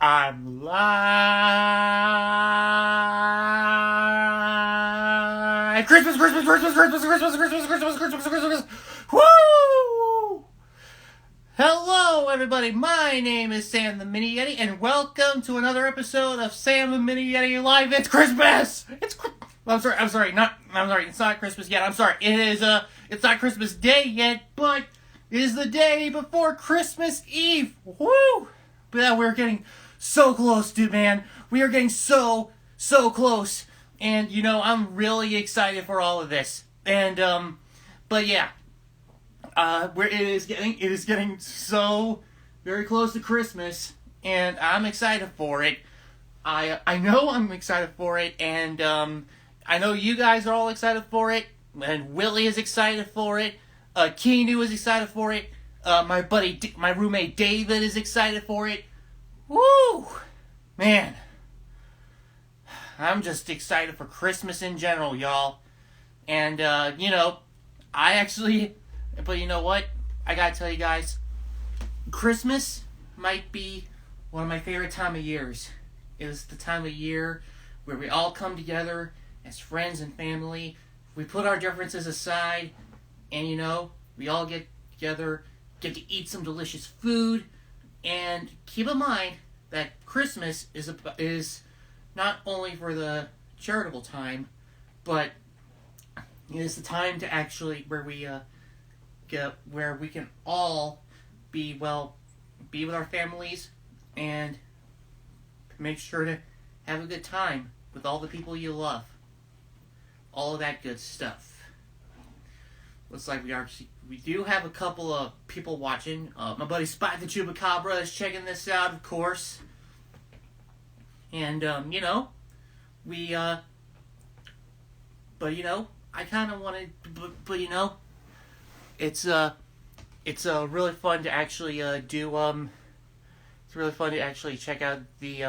I'm live. Christmas. Woo! Hello, everybody. My name is Sam the Mini Yeti, and welcome to another episode of Sam the Mini Yeti Live. It's Christmas. I'm sorry. It's not Christmas yet. I'm sorry. It's not Christmas Day yet, but it is the day before Christmas Eve. Woo! But yeah, we're getting so close, dude, man. We are getting so close. And, I'm really excited for all of this. And, but yeah. It is getting so very close to Christmas. And I'm excited for it. I know I'm excited for it. And, I know you guys are all excited for it. And Willie is excited for it. Keanu is excited for it. My roommate David is excited for it. Woo! Man. I'm just excited for Christmas in general, y'all. And, but you know what? I gotta tell you guys, Christmas might be one of my favorite time of years. It is the time of year where we all come together as friends and family. We put our differences aside, and, we all get together, get to eat some delicious food, and keep in mind that Christmas is not only for the charitable time, but it is the time to actually where we can all be with our families and make sure to have a good time with all the people you love. All of that good stuff. Looks like we do have a couple of people watching. My buddy Spike the Chupacabra is checking this out, of course. And, I kind of wanted, it's really fun to actually it's really fun to actually check out the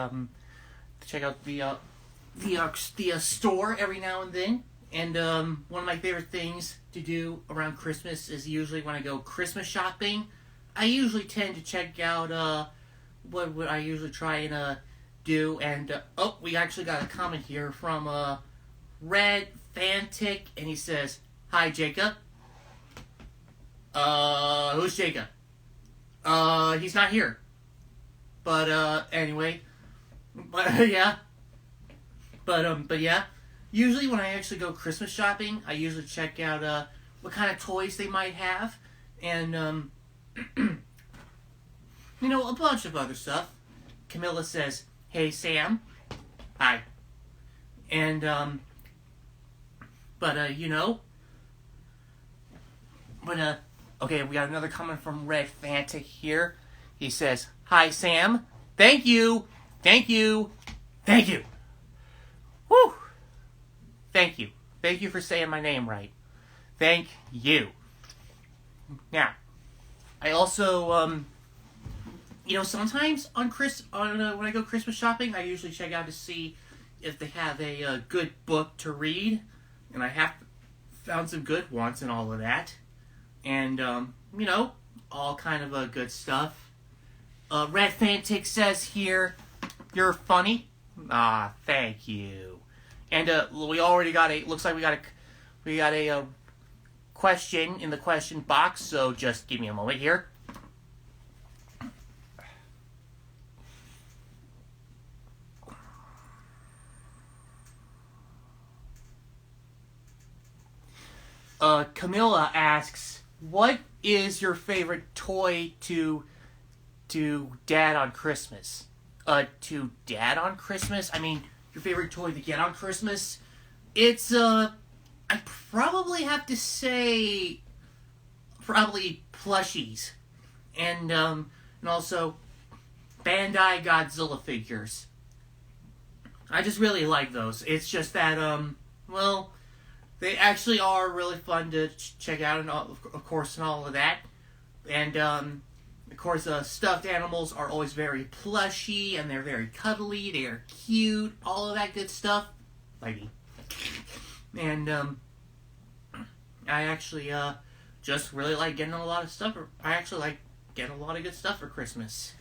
store every now and then. And, one of my favorite things to do around Christmas is usually when I go Christmas shopping, I usually tend to check out, what I usually try and, do. And, we actually got a comment here from, Red Fantic, and he says, "Hi, Jacob." Who's Jacob? He's not here. But, anyway. But, yeah. But yeah. Usually when I actually go Christmas shopping, I usually check out, what kind of toys they might have. And, a bunch of other stuff. Camilla says, "Hey, Sam." Hi. And, okay, we got another comment from Red Fanta here. He says, "Hi, Sam. Thank you. Woo! Thank you. Thank you for saying my name right. Thank you." Now, I also, sometimes when I go Christmas shopping, I usually check out to see if they have a good book to read, and I have found some good ones and all of that, and all kind of good stuff. Red Fantic says here, "You're funny." Ah, thank you. And we already got looks like we got a question in the question box, so just give me a moment here. Camilla asks, "What is your favorite toy to Dad on Christmas?" To Dad on Christmas? I mean, your favorite toy to get on Christmas? It's, I probably have to say, probably plushies. And also Bandai Godzilla figures. I just really like those. It's just that, they actually are really fun to check out, and of course, and all of that. And, of course, stuffed animals are always very plushy, and they're very cuddly, they are cute, all of that good stuff. Lady. And, I actually, just really like getting a lot of stuff. I actually like getting a lot of good stuff for Christmas.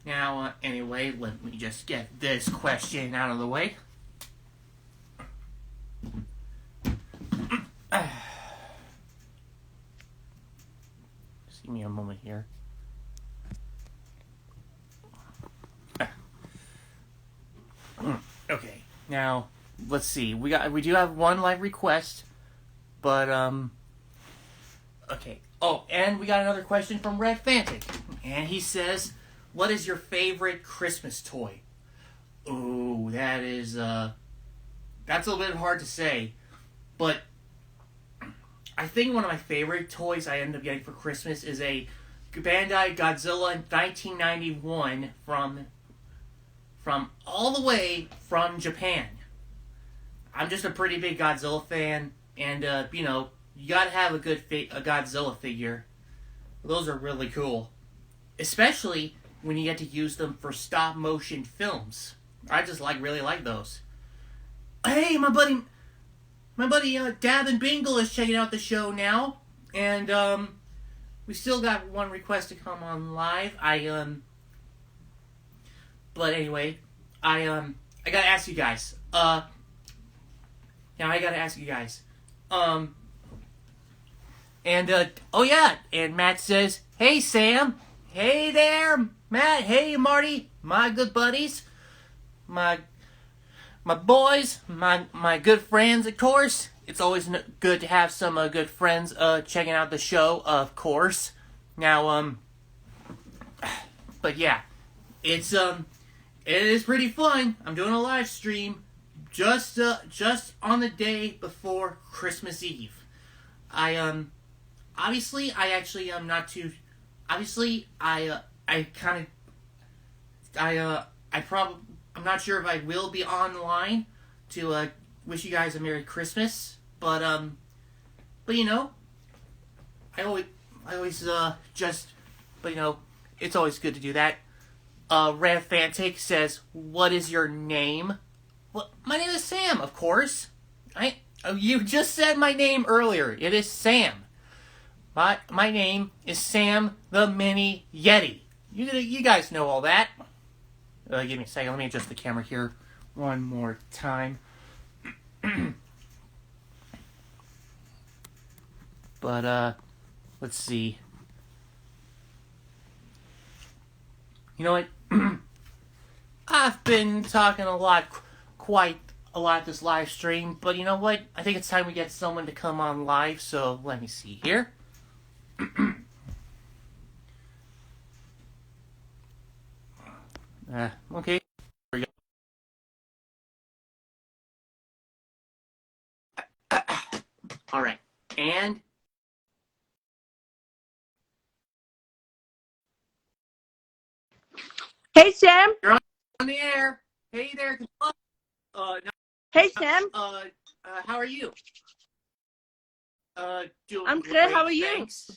Now, anyway, let me just get this question out of the way. Just give me a moment here. Okay, now let's see. We do have one live request, but okay. Oh, and we got another question from Red Fantic, and he says, "What is your favorite Christmas toy?" Ooh, that's a little bit hard to say, but I think one of my favorite toys I ended up getting for Christmas is a Bandai Godzilla 1991 from all the way from Japan. I'm just a pretty big Godzilla fan, and you know, you gotta have a Godzilla figure. Those are really cool, especially when you get to use them for stop motion films. I just really like those. Hey, my buddy Dab and Bingle is checking out the show now, and we still got one request to come on live. But anyway, I gotta ask you guys. Oh yeah, and Matt says, "Hey Sam, hey there, Matt, hey Marty, my good buddies, my boys, my good friends, of course. It's always good to have some good friends checking out the show, of course. Now, but yeah, it is pretty fun. I'm doing a live stream just on the day before Christmas Eve. I'm not sure if I will be online to wish you guys a Merry Christmas, but you know, it's always good to do that. Red Fantic says, "What is your name?" Well, my name is Sam, of course. You just said my name earlier. It is Sam. My name is Sam the Mini Yeti. You guys know all that. Give me a second. Let me adjust the camera here one more time. But, let's see. You know what? I've been talking quite a lot this live stream, but you know what? I think it's time we get someone to come on live, so let me see here. Okay. Here we go. All right. And hey Sam. You're on the air. Hey there. Hey Sam. How are you? Doing I'm good. great, How are you? Thanks.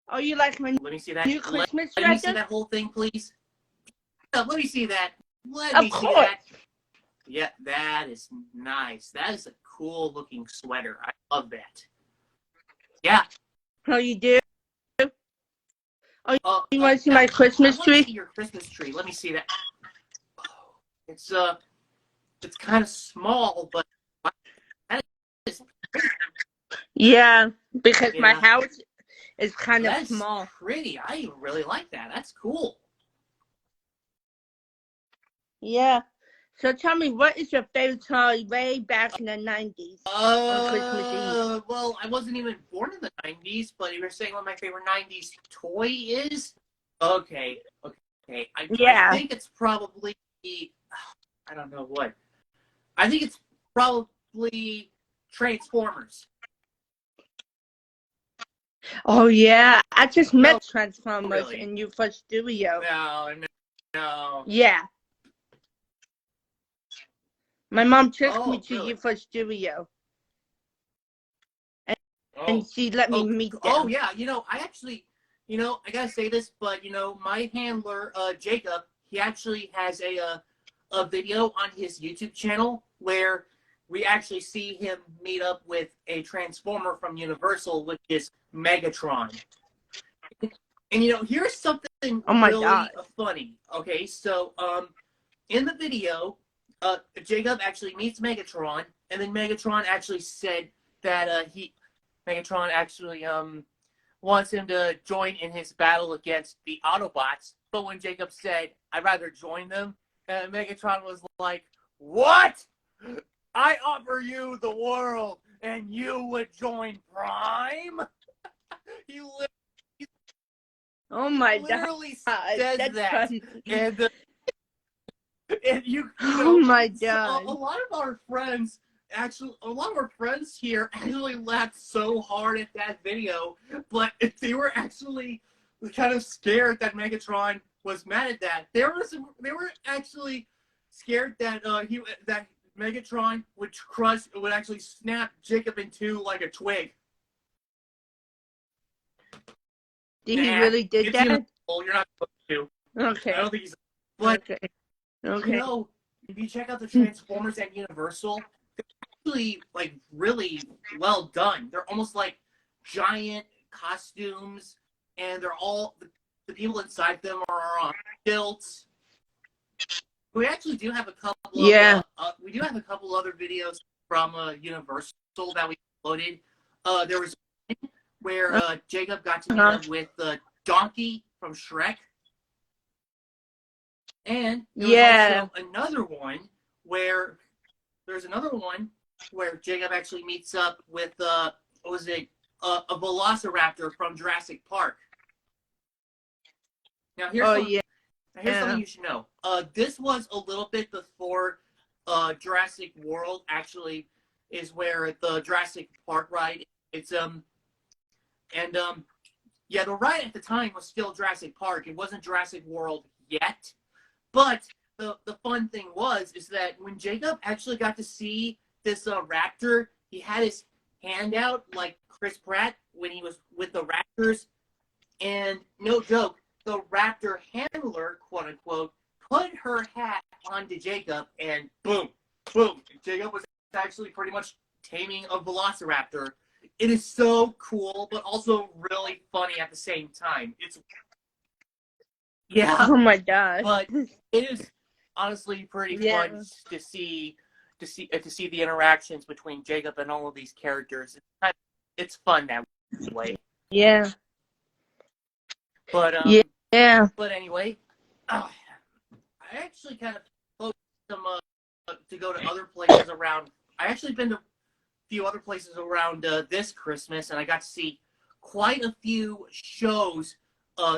Oh, you like my Let me see that. new Christmas Let me see sweater? that whole thing, please. Let me see that. Of course. Yeah, that is nice. That is a cool looking sweater. I love that. Yeah. Oh, you do? Oh, you want to see my Christmas I want to tree? see your Christmas tree. Let me see that. It's kind of small, but that is Yeah, because my Yeah. house is kind of That's small. pretty. I really like that. That's cool. Yeah. So tell me, what is your favorite toy way back in the 90s on Christmas Eve? Well, I wasn't even born in the 90s, but you were saying what my favorite 90s toy is? Okay. I think it's probably, I don't know what. I think it's probably Transformers. Oh, yeah. I just met Transformers really? in UFO Studio. No. Yeah. My mom took me to really? UFO Studio. And she let me meet them. Oh, yeah. I gotta say this, but, my handler, Jacob, he actually has a video on his YouTube channel where we actually see him meet up with a Transformer from Universal, which is Megatron. And here's something Oh my really God. funny. Okay, so in the video, Jacob actually meets Megatron, and then Megatron actually said that Megatron actually wants him to join in his battle against the Autobots. But when Jacob said, "I'd rather join them," Megatron was like, "What? I offer you the world, and you would join Prime?" he Oh my literally God. says That's that, funny. and you Oh my so God. a lot of our friends here actually laughed so hard at that video, but they were actually kind of scared that Megatron was mad at that. They were actually scared that that Megatron would actually snap Jacob in two like a twig. Did he really did that? You're not supposed to. Okay. I don't think he's. But Okay. if you check out the Transformers at Universal, they're actually like really well done. They're almost like giant costumes, and they're all the people inside them are on stilts. We actually do have a couple. Yeah. We do have a couple other videos from Universal that we uploaded. There was one where Jacob got to meet up with Donkey from Shrek. And there was also another one where Jacob actually meets up with a Velociraptor from Jurassic Park. Now here's something you should know. This was a little bit before Jurassic World actually is where the Jurassic Park ride. It's the ride at the time was still Jurassic Park. It wasn't Jurassic World yet. But the fun thing is that when Jacob actually got to see this raptor, he had his hand out like Chris Pratt when he was with the Raptors. And no joke, the raptor handler, quote unquote, put her hat onto Jacob, and boom, boom. Jacob was actually pretty much taming a Velociraptor. It is so cool, but also really funny at the same time. Oh my God. But it is honestly pretty fun to see the interactions between Jacob and all of these characters. It's fun that way. Yeah. But But anyway, I actually kind of hoped to go to other places around. I actually been to a few other places around this Christmas, and I got to see quite a few shows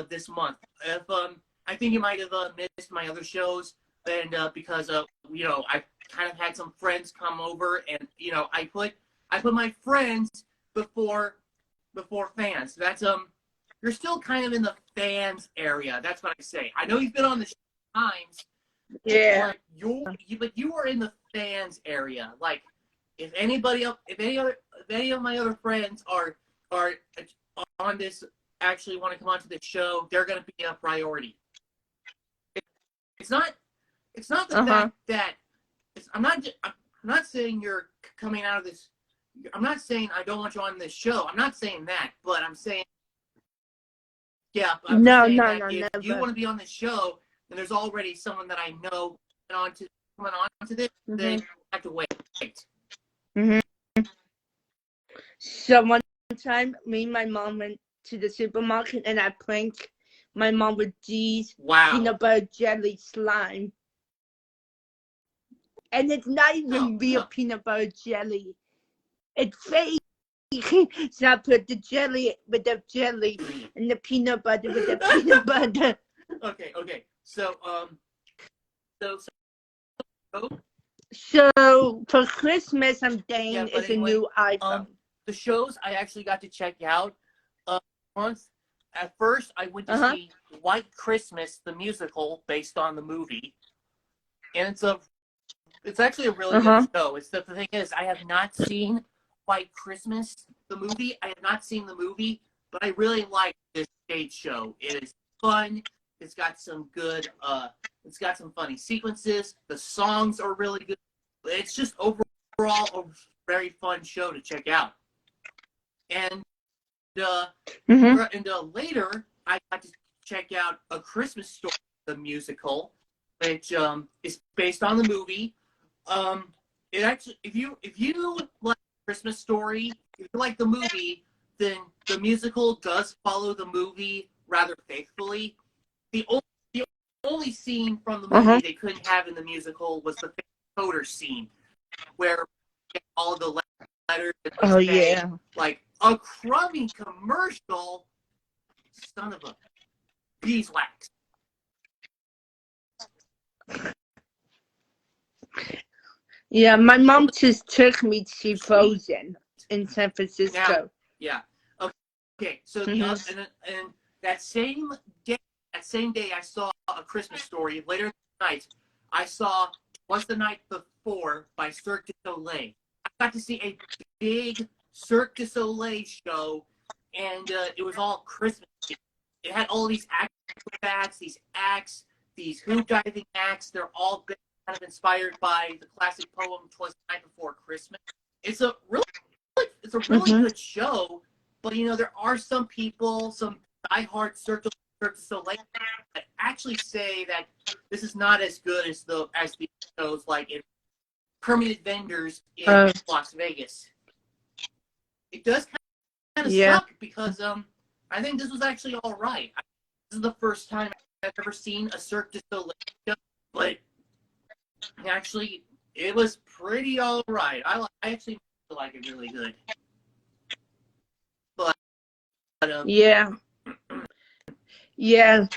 this month. If I think you might have missed my other shows, and because I kind of had some friends come over, and I put my friends before fans. That's you're still kind of in the fans area. That's what I say. I know you've been on the show times. Yeah. But you are in the fans area. Like, if any of my other friends are on this, actually want to come onto the show, they're going to be a priority. It's not the fact that I'm not saying you're coming out of this. I'm not saying I don't want you on this show. I'm not saying that, but I'm saying if you want to be on the show, and there's already someone that I know coming on to this, then you have to wait. So one time, me and my mom went to the supermarket, and I pranked my mom with G's peanut butter jelly slime. And it's not even real peanut butter jelly. It's fake. So I put the jelly with the jelly and the peanut butter with the peanut butter. Okay. So for Christmas, I'm saying it's a new iPhone. The shows I actually got to check out once. At first, I went to see White Christmas, the musical, based on the movie, and it's actually a really good show. The thing is, I have not seen White Christmas, the movie. I have not seen the movie, but I really like this stage show. It is fun. It's got some good. It's got some funny sequences. The songs are really good. It's just overall a very fun show to check out. And later, I got to check out A Christmas Story, the musical, which is based on the movie. It actually, if you like Christmas Story, if you like the movie, then the musical does follow the movie rather faithfully. The only scene from the movie they couldn't have in the musical was the coder scene, where all the letters Oh, say, yeah. like, a crummy commercial, son of a beeswax. Yeah, my mom just took me to Frozen in San Francisco. Now, yeah. Okay. So and that same day, I saw A Christmas Story. Later that night, I saw What's the Night Before by Cirque du Soleil. I got to see a big Cirque du Soleil show, and it was all Christmas. It had all these acrobats, these acts, these hoop diving acts. They're all kind of inspired by the classic poem "Twas the Night Before Christmas." It's a really good show, but there are some people, some diehard Cirque du Soleil, that actually say that this is not as good as the shows like in Permanent Vendors in Las Vegas. It does kind of suck because I think this was actually all right. This is the first time I've ever seen a Cirque du Soleil show, but actually, it was pretty all right. I actually like it really good. But yeah. You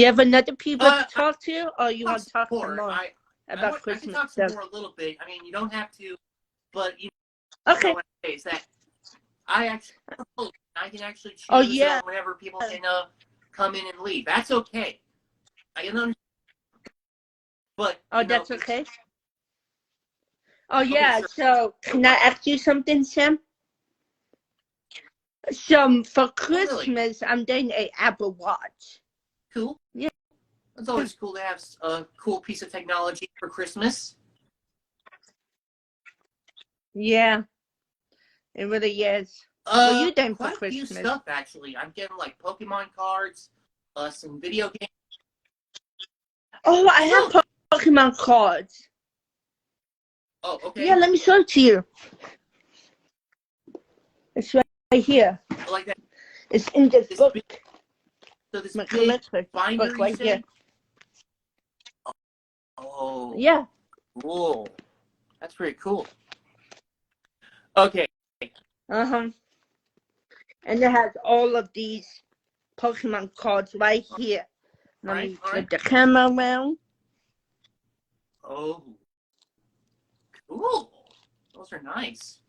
have another people to talk to, or you want to talk some more about Christmas I can talk some more a little bit. I mean, you don't have to, but okay. Know what I say is that I can actually choose whenever people can come in and leave. That's okay. I can understand. But that's okay. Oh yeah. Sure. So can I ask you something, Sam? So for Christmas, I'm getting an Apple Watch. Cool. Yeah. It's always cool to have a cool piece of technology for Christmas. Yeah. It really is. What are you doing for Christmas? Quite a few stuff, actually. I'm getting, like, Pokemon cards, some video games. Oh, I have Pokemon cards. Oh, okay. Yeah, let me show it to you. It's right here. I like that. It's in this book. So this big binder book right here. Oh. Yeah. Cool. That's pretty cool. Okay. And it has all of these Pokemon cards right here. Let me flip the camera around. Oh. Cool. Those are nice.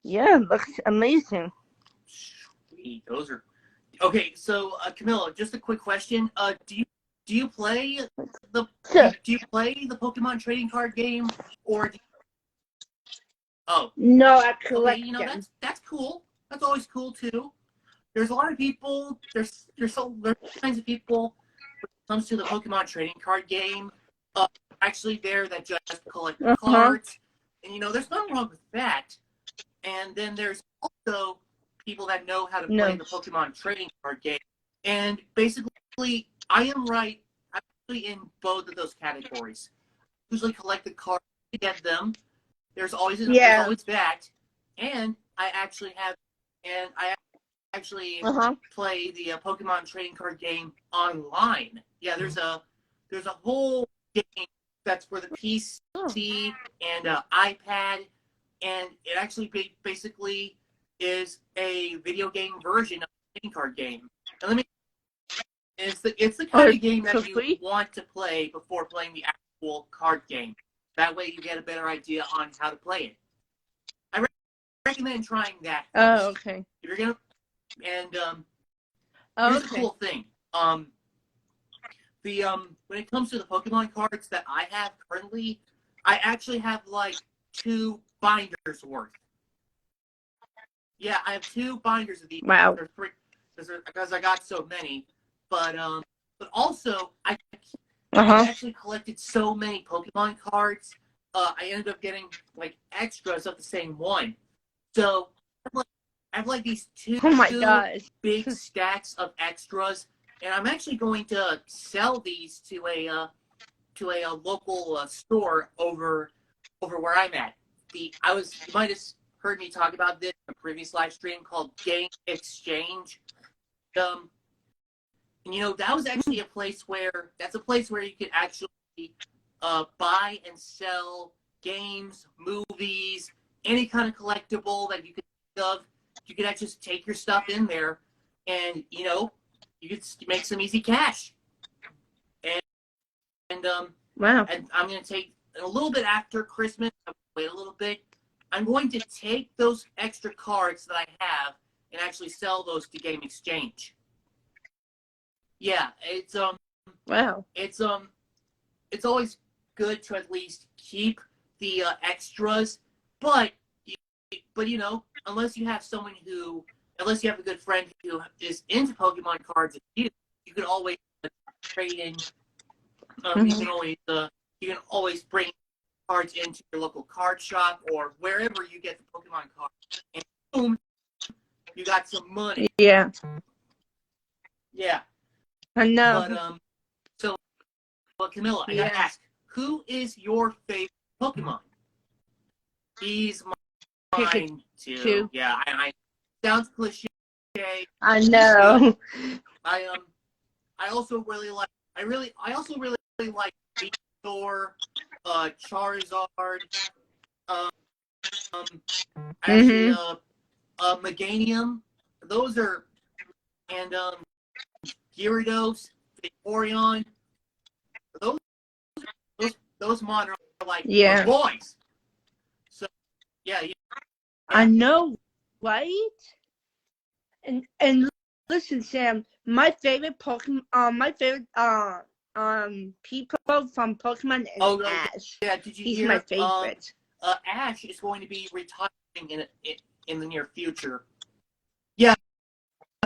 Yeah, it looks amazing. Sweet. Those are okay. So, Camilla, just a quick question. Do you play the do you play the Pokemon trading card game, or no, I collect them. That's cool. That's always cool too. There's a lot of people. There's kinds of people when it comes to the Pokemon trading card game. Actually, there that just collect cards, and there's nothing wrong with that. And then there's also people that know how to play the Pokemon trading card game. And basically, I am right. I'm actually in both of those categories. I usually collect the cards to get them. There's always that. And I actually play the Pokemon trading card game online. Yeah, there's a whole game that's for the PC and iPad. And it actually basically is a video game version of the trading card game. And it's the kind of game that you want to play before playing the actual card game. That way you get a better idea on how to play it. I recommend trying that first. Oh, okay. If you're gonna here's the cool thing. When it comes to the Pokemon cards that I have currently, I actually have like 2 binders worth. Yeah, I have 2 binders of these. Wow. Because I got so many. But also I actually collected so many Pokemon cards I ended up getting like extras of the same one. So I have like these Oh my two gosh. big stacks of extras, and I'm actually going to sell these to a local store over where I'm at. You might have heard me talk about this in a previous live stream called Game Exchange. Um, and that was actually that's a place where you could actually buy and sell games, movies, any kind of collectible that you could think of. You could actually just take your stuff in there, and you could make some easy cash. And Wow. and I'm going to take a little bit after Christmas. Wait a little bit. I'm going to take those extra cards that I have and actually sell those to Game Exchange. Yeah, Wow. it's always good to at least keep the extras, but unless you have unless you have a good friend who is into Pokemon cards, you can always trade in. You can always bring cards into your local card shop or wherever you get the Pokemon cards, and boom, you got some money. Yeah. Yeah. I know. But Camilla, I gotta ask, who is your favorite Pokemon? He's mine too. Yeah, I sounds cliche. I know. I also really like. I also really like Venusaur, Charizard, actually, Meganium. Those are, and Gyarados, Vaporeon. Those mon are like the boys. So yeah. I know, right? And listen, Sam, my favorite Pokemon, my favorite people from Pokemon is Ash. Yeah, did you He's hear? My favorite. Ash is going to be retiring in the near future. Yeah,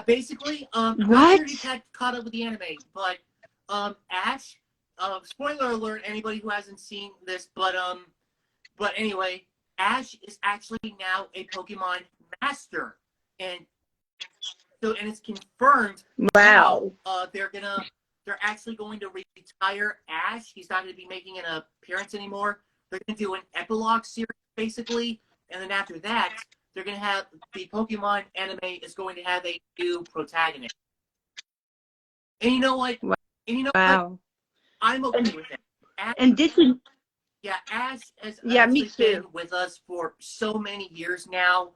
basically, I'm not sure if you caught up with the anime, but Ash. Spoiler alert! Anybody who hasn't seen this, but anyway, Ash is actually now a Pokemon Master, and it's confirmed. Wow. They're actually going to retire Ash. He's not going to be making an appearance anymore. They're going to do an epilogue series basically, and then after that, they're going to have the Pokemon anime is going to have a new protagonist. And you know what? What? I'm okay with it. And this is Ash has actually been with us for so many years now,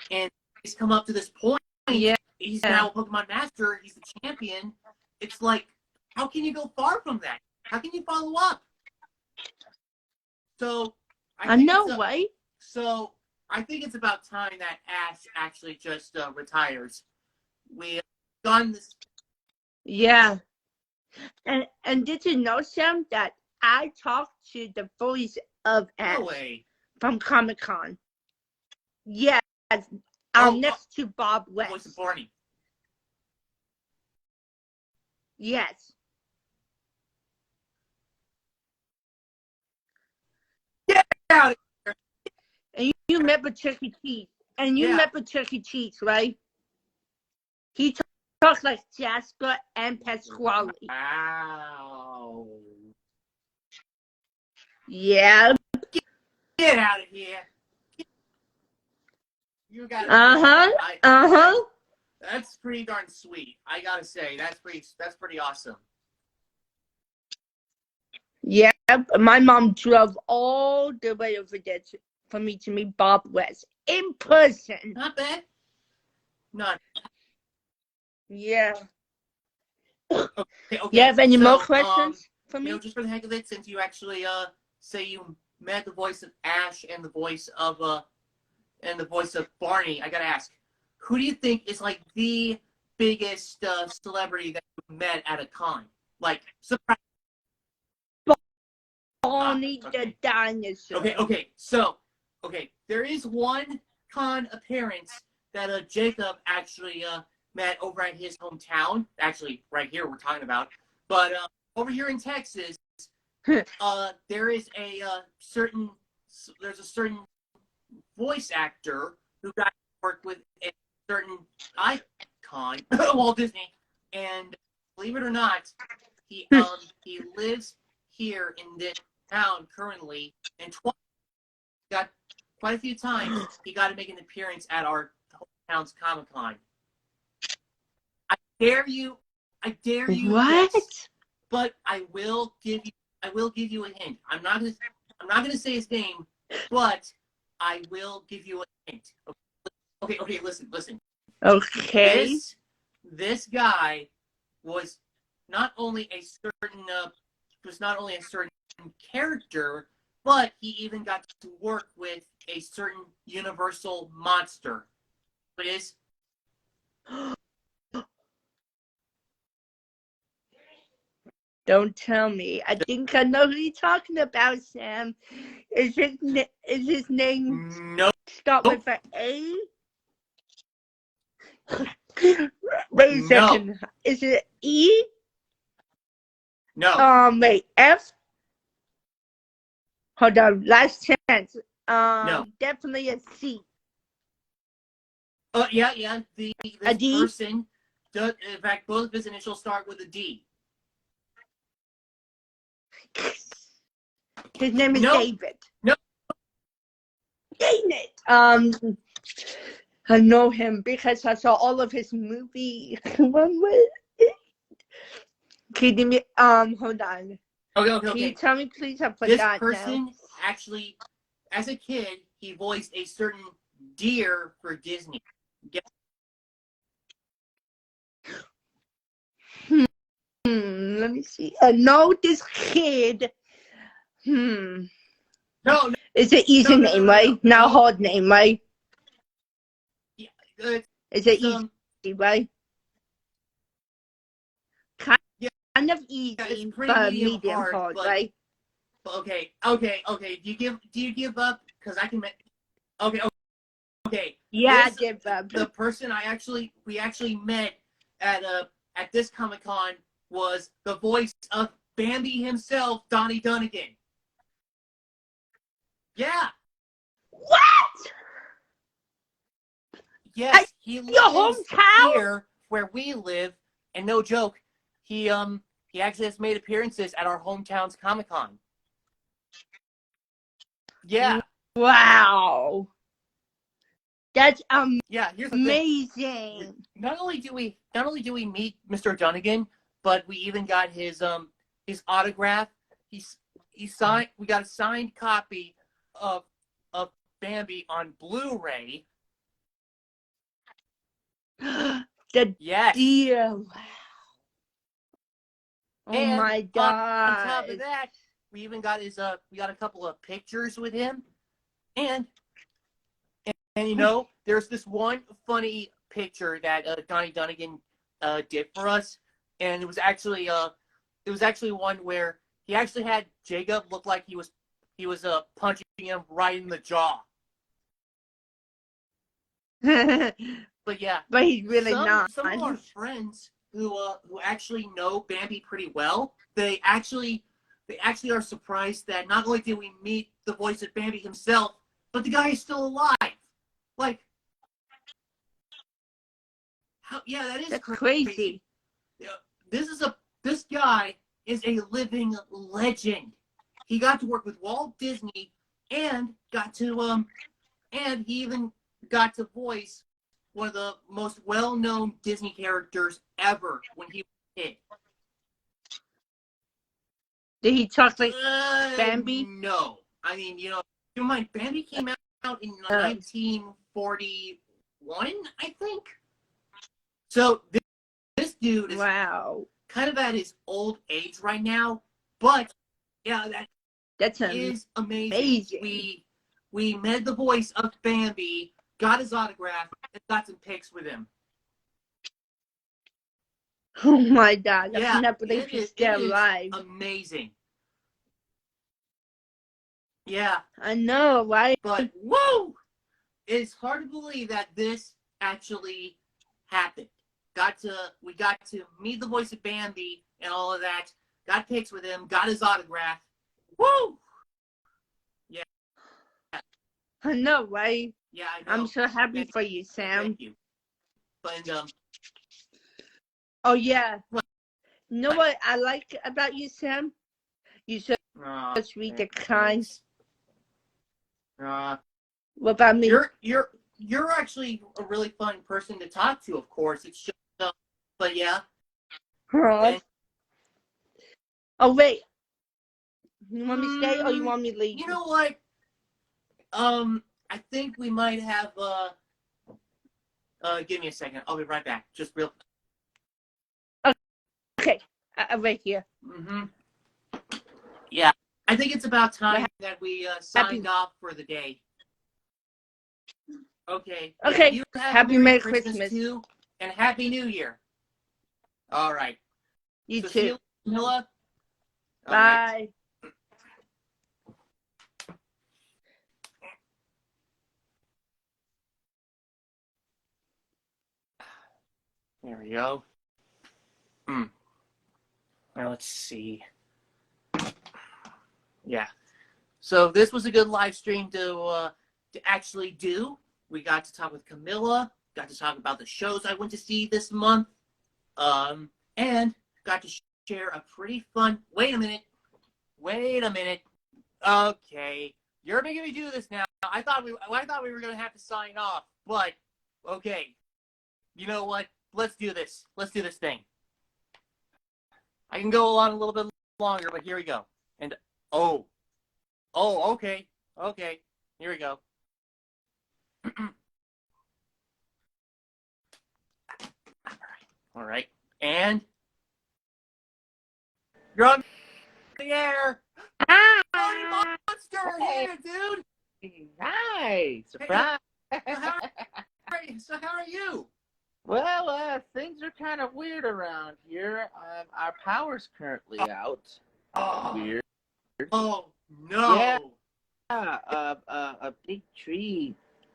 and he's come up to this point. Yeah. He's now a Pokemon Master. He's the champion. It's like, how can you go far from that? How can you follow up? So I know, right? So I think it's about time that Ash actually just retires. We've done this. Yeah. And did you know, Sam, that I talked to the voice of Ash from Comic-Con? Yes. Next to Bob West. Voice of Barney. Yes. Get out of here. And you remember Chucky Cheese. And you remember Chucky Cheese, right? He talks like Jasper and Pasquale. Wow. Yeah. Get out of here. You got That's pretty darn sweet. I gotta say, that's pretty awesome. Yeah, my mom drove all the way over there for me to meet Bob West in person. Not bad. Not. Yeah. Okay. You have any more questions for me? Just for the heck of it, since you actually say you met the voice of Ash and the voice of Barney, I gotta ask, who do you think is like the biggest celebrity that you met at a con? Like, surprise. Barney the dinosaur. Okay. There is one con appearance that Jacob actually met over at his hometown. Actually, right here we're talking about. But over here in Texas, there is a certain voice actor who got to work with a certain icon, Walt Disney, and believe it or not, he lives here in this town currently, and got quite a few times he got to make an appearance at our town's Comic-Con. I dare you What? this, but I will give you a hint. I'm not gonna say his name, but I will give you a hint. Okay, listen. Okay. This guy was not only a certain character, but he even got to work with a certain universal monster. It is. Don't tell me. I think I know who you're talking about, Sam. Is his name No. start with an A? Wait a second. Is it E? No. Wait, F? Hold on, last chance. No. Definitely a C. Yeah. This A D? person does, in fact, both of his initials start with a D. His name is David. No. Dang it. I know him because I saw all of his movies. One with Can you hold on. Okay. Can you tell me, please? I forgot. This person actually, as a kid, he voiced a certain deer for Disney. Let me see. I know this kid. No. It's an easy name, right? Not a hard name, right? Yeah, it's an easy, right? Kind of easy, but medium hard, right? Okay. Do you give up? Because I can make. Okay. Yeah, I give up. The person we actually met at this Comic-Con was the voice of Bambi himself, Donnie Dunnigan. Yeah. What? Yes, he lives here where we live, and no joke, he actually has made appearances at our hometown's Comic-Con. Yeah. Wow. That's yeah, here's the amazing. Thing. Not only do we meet Mr. Dunnigan, but we even got his autograph. We got a signed copy of Bambi on Blu-ray. Yes. Dear. Wow. Oh and my God. On top of that, we even got we got a couple of pictures with him. And you know, there's this one funny picture that Donnie Dunnigan did for us, and it was actually one where he actually had Jacob look like he was punching him right in the jaw. But yeah, but he's really not. Some of our friends who actually know Bambi pretty well, they actually are surprised that not only did we meet the voice of Bambi himself, but the guy is still alive. Like, that's crazy. This guy is a living legend. He got to work with Walt Disney and he even got to voice one of the most well-known Disney characters ever when he was a kid. Did he talk like Bambi? No. I mean, you know, keep in mind, Bambi came out in 1941, I think. So this dude is kind of at his old age right now, but yeah, that's amazing. We met the voice of Bambi, got his autograph, and got some pics with him. Oh my God! I Yeah, cannot believe he's still alive. Amazing. Yeah, I know, right? But whoa, it's hard to believe that this actually happened. We got to meet the voice of Bambi and all of that. Got pics with him. Got his autograph. Woo! Yeah. I know, right? Yeah, I know. I'm so happy for you, Sam. Thank you. And oh yeah. You know what I like about you, Sam? You so sweet and kind. What about me? You're actually a really fun person to talk to. Of course, it's just but yeah. And, oh wait. You want me to stay or you want me to leave? You know what? I think we might have give me a second. I'll be right back. Just real. Okay, right here. Yeah, I think it's about time that we signed off for the day. Okay. Okay. You have Happy Merry Christmas too, and Happy New Year. All right. You too. See you, Camilla. Bye. Right. There we go. Now let's see. Yeah. So this was a good live stream to actually do. We got to talk with Camilla, got to talk about the shows I went to see this month, and got to share a pretty fun. Wait a minute. Okay, you're making me do this now. I thought we were gonna have to sign off, but okay. You know what? Let's do this. Let's do this thing. I can go on a little bit longer, but here we go. And okay. Here we go. All right. And you're on the air. Marty Monster, hey, dude. Hi, surprise. So how are you? Well, things are kind of weird around here. Our power's currently out. Weird. Oh no. Yeah. A big tree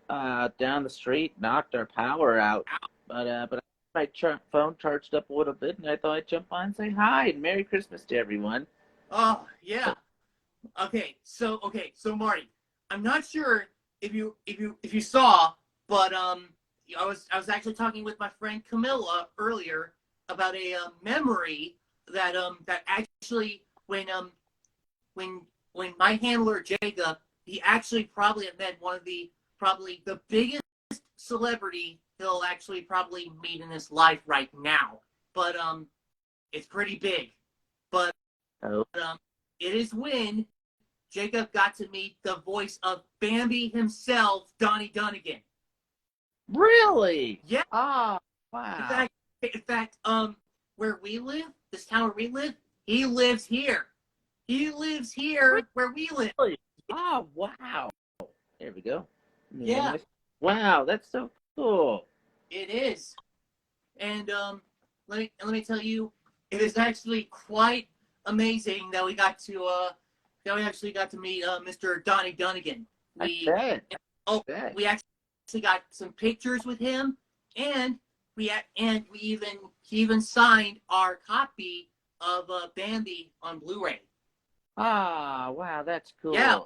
down the street knocked our power out. But my phone charged up a little bit, and I thought I'd jump on and say hi and Merry Christmas to everyone. Oh yeah. Okay, so Marty, I'm not sure if you saw, but I was actually talking with my friend Camilla earlier about a memory that actually when my handler Jacob, he actually probably met one of the biggest celebrity he'll actually probably meet in his life right now. But it's pretty big. But it is when Jacob got to meet the voice of Bambi himself, Donnie Dunnigan. Really? Yeah. Oh, wow. In fact, where we live, this town where we live, he lives here. He lives here where we live. Oh, wow. There we go. Yeah. Wow, that's so cool. It is. And let me tell you, it is actually quite amazing that we actually got to meet Mr. Donnie Dunnigan. We actually got some pictures with him, and he even signed our copy of Bambi on Blu-ray. Ah, wow, that's cool. Yeah,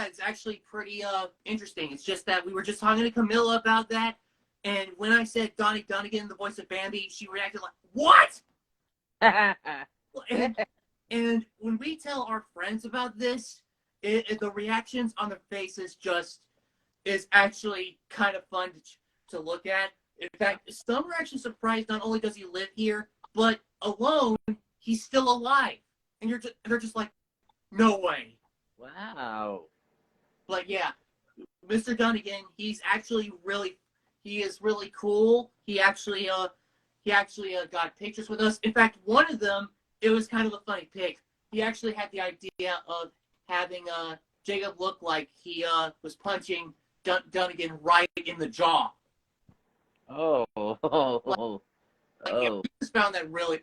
it's actually pretty interesting. It's just that we were just talking to Camilla about that, and when I said Donnie Dunnigan, the voice of Bambi, she reacted like, "What?" And when we tell our friends about this, the reactions on their faces is actually kind of fun to look at. In fact, some are actually surprised not only does he live here, but alone, he's still alive. And they're just like, no way. Wow. But yeah, Mr. Dunnigan, he is really cool. He actually got pictures with us. In fact, one of them, it was kind of a funny pic. He actually had the idea of having Jacob look like he was punching Dunnigan right in the jaw. Oh. I just found that really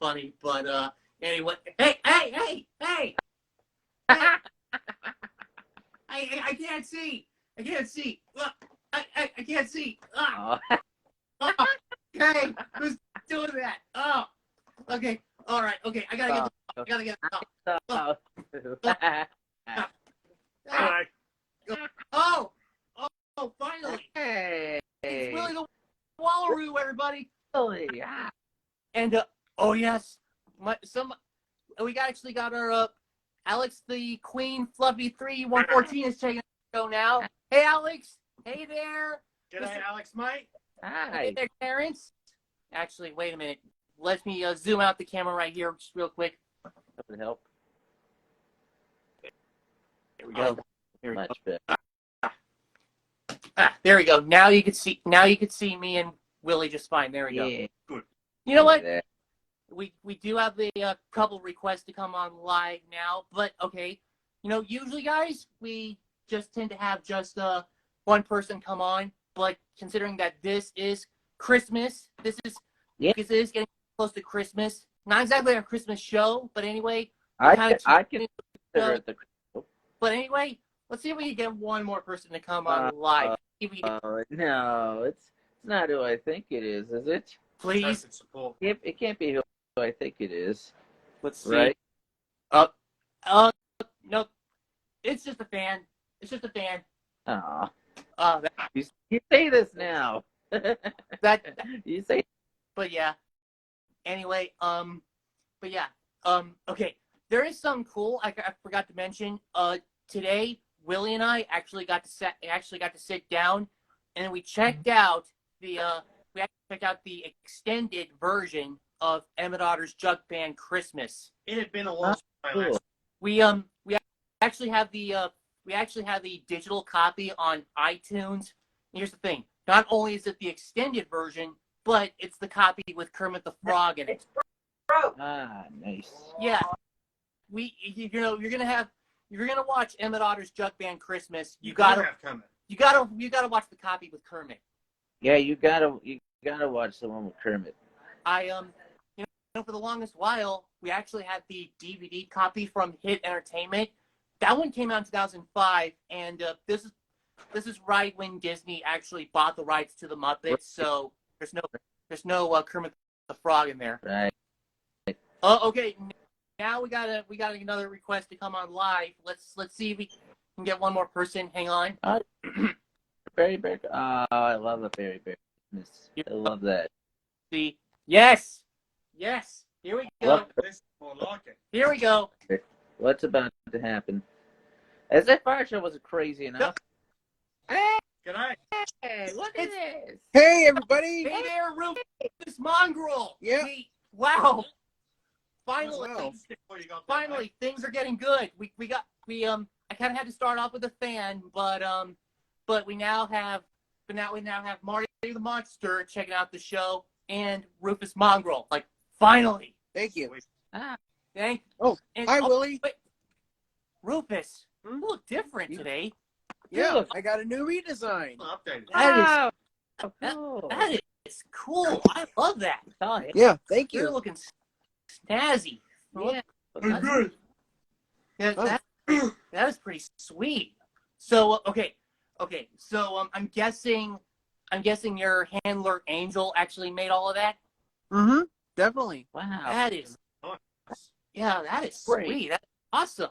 funny. But anyway, hey! I can't see. Look, I can't see. Okay, who's doing that? Oh, okay. All right. Okay, I gotta get. gotta get it. Oh. Ah. Oh, finally! Hey. It's Willy the Wallaroo, everybody. Willy. Ah. And oh yes, we actually got our Alex the Queen Fluffy 3114 is taking the show now. Hey Alex, hey there. G'day, Alex, mate. Hi. Hey there, Terrence. Actually, wait a minute. Let me zoom out the camera right here, just real quick. That would help. There we go. There we go. Much better. There we go. Now you can see. Now you can see me and Willie just fine. There we go. Yeah. Good. You know what? There. We do have a couple requests to come on live now, but okay. You know, usually, guys, we just tend to have just one person come on. But considering that this is Christmas, this is getting close to Christmas. Not exactly a Christmas show, but anyway. I can consider it the. But anyway, let's see if we can get one more person to come on live. No, it's not who I think it is it? Please. Support. It can't be who I think it is. Let's see. Right? No. It's just a fan. It's just a fan. Aw. That, You say this now. You say. but yeah. Anyway, but yeah. Okay. There is something cool I forgot to mention. Today, Willie and I actually got to sit down, and we checked out the extended version of Emmett Otter's Jug Band Christmas. It had been a long time. Cool. We actually have the digital copy on iTunes. Here's the thing: not only is it the extended version, but it's the copy with Kermit the Frog in it. Ah, nice. Yeah, you're gonna watch Emmett Otter's Jug Band Christmas. You gotta watch the copy with Kermit. Yeah, you gotta watch the one with Kermit. For the longest while, we actually had the DVD copy from Hit Entertainment. That one came out in 2005, and this is right when Disney actually bought the rights to the Muppets. So there's no Kermit the Frog in there. Right. Okay. Now we got another request to come on live. Let's see if we can get one more person. Hang on. Berry Bear. Oh, I love the Berry Bear. I love that. See. Yes. Here we go. More like it. Here we go. What's about to happen? As if our show wasn't crazy enough. G'day. Hey, what is this? Hey, everybody! Hey there, Rufus Mongrel. Yeah. Wow. Finally, Wow. finally, things are getting good. I kind of had to start off with a fan, but we now have Marty the Monster checking out the show and Rufus Mongrel. Like, finally. Thank you. Ah, Thank. Oh, hi, Willie. Wait. Rufus, you look different today. Yeah, I got a new redesign. Updated. That is cool. I love that. Yeah, thank You're you. looking snazzy. Yeah. Good. Yeah, that is pretty sweet. So okay. So I'm guessing your handler Angel actually made all of that. Mm-hmm. Definitely. Wow. That is that is Great. sweet. That's awesome.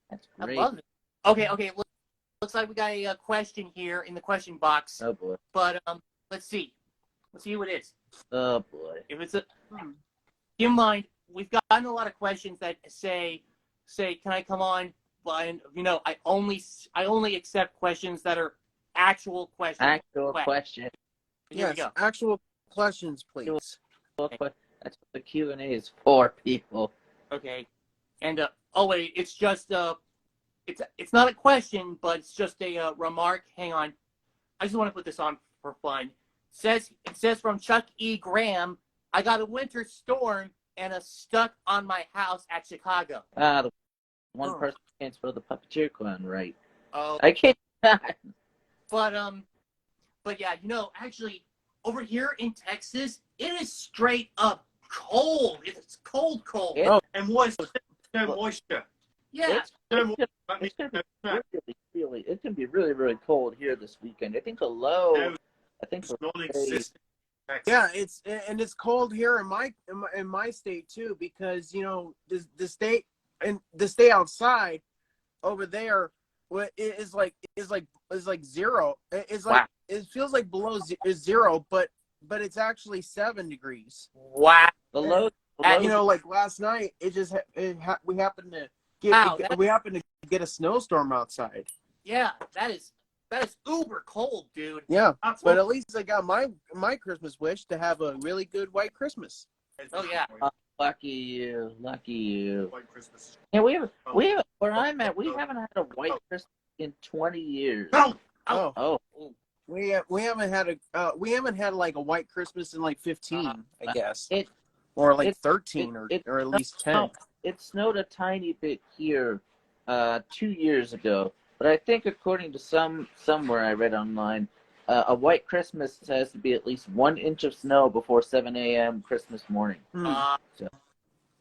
That's I great. love it. Okay. Looks like we got a question here in the question box. Oh boy. But let's see who it is. Oh boy. If it's keep in mind, we've gotten a lot of questions that say, can I come on? And I only accept questions that are actual questions. Actual question. Here we Yes, go. actual questions, please. That's what the Q&A is for, people. Okay. And wait, it's just it's not a question, but it's just a remark. Hang on. I just want to put this on for fun. It says from Chuck E. Graham, I got a winter storm and a stuck on my house at Chicago. The one person can't spell the puppeteer clown right. Oh. I can't. But yeah, actually, over here in Texas, it is straight up cold. It's cold. Yeah. And moisture. No moisture. Yeah. It's gonna be really, really cold here this weekend. I think the low. No, I think it's non-existent. Yeah, it's cold here in my state too, because the state outside over there is like zero. It's like Wow. it feels like below zero, but it's actually 7 degrees. Wow. The low. Like last night, we happened to get a snowstorm outside. Yeah, that is uber cold, dude. Yeah, but at least I got my Christmas wish to have a really good white Christmas. Oh yeah. Lucky you. White Christmas. Yeah, we have where I'm at. We haven't had a white Christmas in 20 years. Oh. We haven't had like a white Christmas in like 15, I guess. Or like 13 or at least 10. It snowed a tiny bit here 2 years ago, but I think according to somewhere I read online, a white Christmas has to be at least 1 inch of snow before 7 a.m. Christmas morning. So.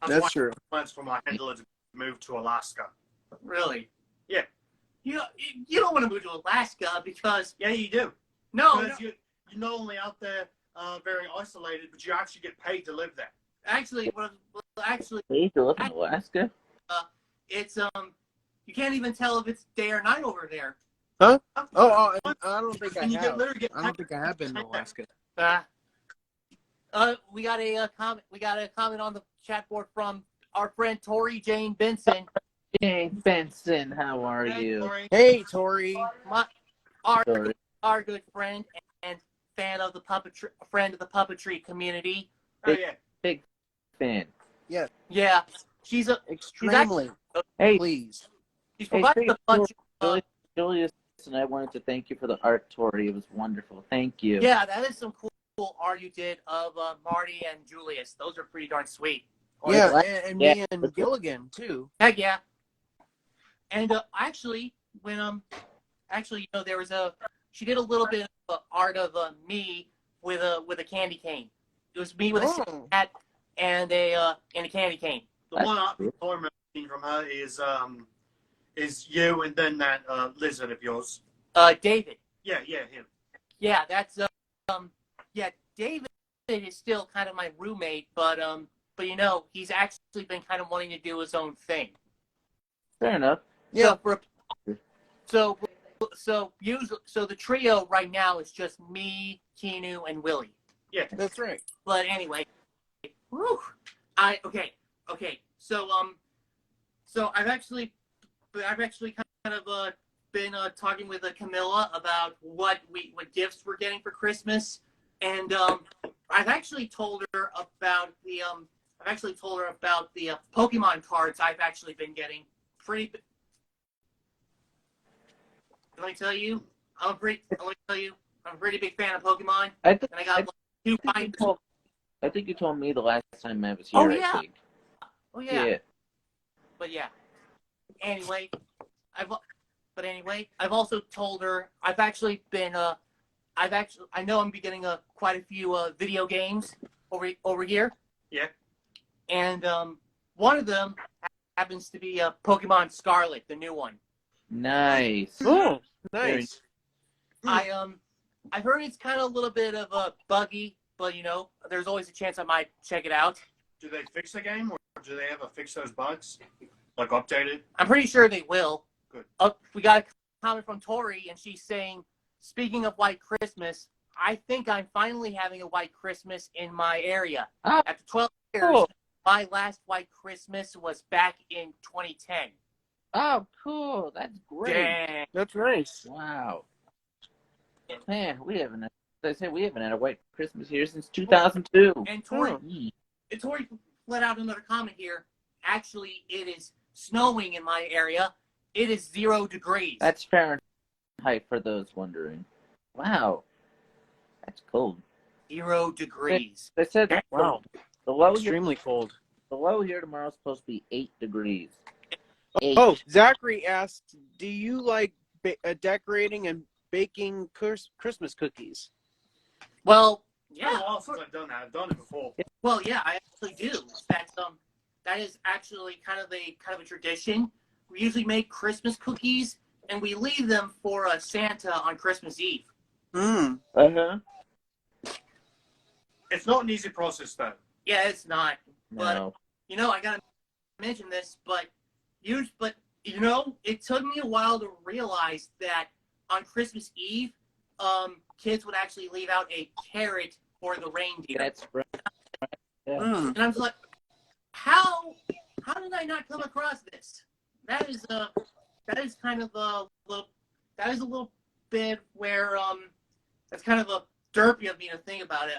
That's true. Plans for my handler to move to Alaska. Really? Yeah. You don't want to move to Alaska because Yeah, you do. no. Because you're not only out there very isolated, but you actually get paid to live there. Actually, Hey, to live in Alaska? it's you can't even tell if it's day or night over there. Huh? Oh, I don't think I And you have. literally get I don't think I have been to Alaska. We got a comment. We got a comment on the chat board from our friend Tori Jane Benson. Jane Benson, how are you? Tori. Hey, Tori. Sorry. Our good friend and fan of the puppetry community. Oh, yeah. Big fan. Yeah, she's Extremely. Hey, Please. she's provided a bunch of Julius and I wanted to thank you for the art, Tori. It was wonderful. Thank you. yeah, that is some cool art you did of Marty and Julius. Those are pretty darn sweet. Yeah, and me and Gilligan too. Heck yeah. And actually, when there was she did a little bit of art of me with a candy cane. It was me with a hat and a candy cane. The one I'm remembering from her is you and then that lizard of yours. David. Yeah, him. Yeah, that's David is still kind of my roommate, but he's actually been kind of wanting to do his own thing. Fair enough. Yeah. So the trio right now is just me, Keanu, and Willie. Yeah, That's right. But anyway, whew, okay. So I've actually kind of been talking with Camilla about what gifts we're getting for Christmas, and I've actually told her about the Pokemon cards I've actually been getting. Let me tell you, I'm a pretty big fan of Pokemon, and I got like 2 binders. I think you told me the last time I was here. Oh, yeah. I think. Oh yeah. Yeah. But yeah. Anyway, I've also told her I know I'm getting quite a few video games over here. Yeah. And one of them happens to be Pokemon Scarlet, the new one. Nice. Oh, nice. I've heard it's kind of a little bit of a buggy, but there's always a chance I might check it out. Do they fix the game, or do they ever fix those bugs? Like update it? I'm pretty sure they will. Good. We got a comment from Tori, and she's saying, speaking of White Christmas, I think I'm finally having a White Christmas in my area. Oh, After 12 years, cool. my last White Christmas was back in 2010. Oh, cool. That's great. Dang. That's nice. Wow. Man, we haven't had a white Christmas here since 2002. And Tori let out another comment here. Actually, it is snowing in my area. It is 0 degrees. That's Fahrenheit for those wondering. Wow. That's cold. 0 degrees. They said Wow. the low Extremely cold. here tomorrow is supposed to be 8 degrees. 8. Oh, Zachary asked, do you like decorating and baking Christmas cookies? Well, Yeah. yeah. Well, since I've done that, I've done it before. Well, yeah, I actually do. That is actually kind of a tradition. We usually make Christmas cookies, and we leave them for Santa on Christmas Eve. Hmm. Uh-huh. It's not an easy process, though. Yeah, it's not. But No. I gotta mention this, but it took me a while to realize that on Christmas Eve, kids would actually leave out a carrot for the reindeer. That's right. Yeah. And I'm just like, how did I not come across this? That is kind of a little bit where that's kind of a derpy of me to think about it.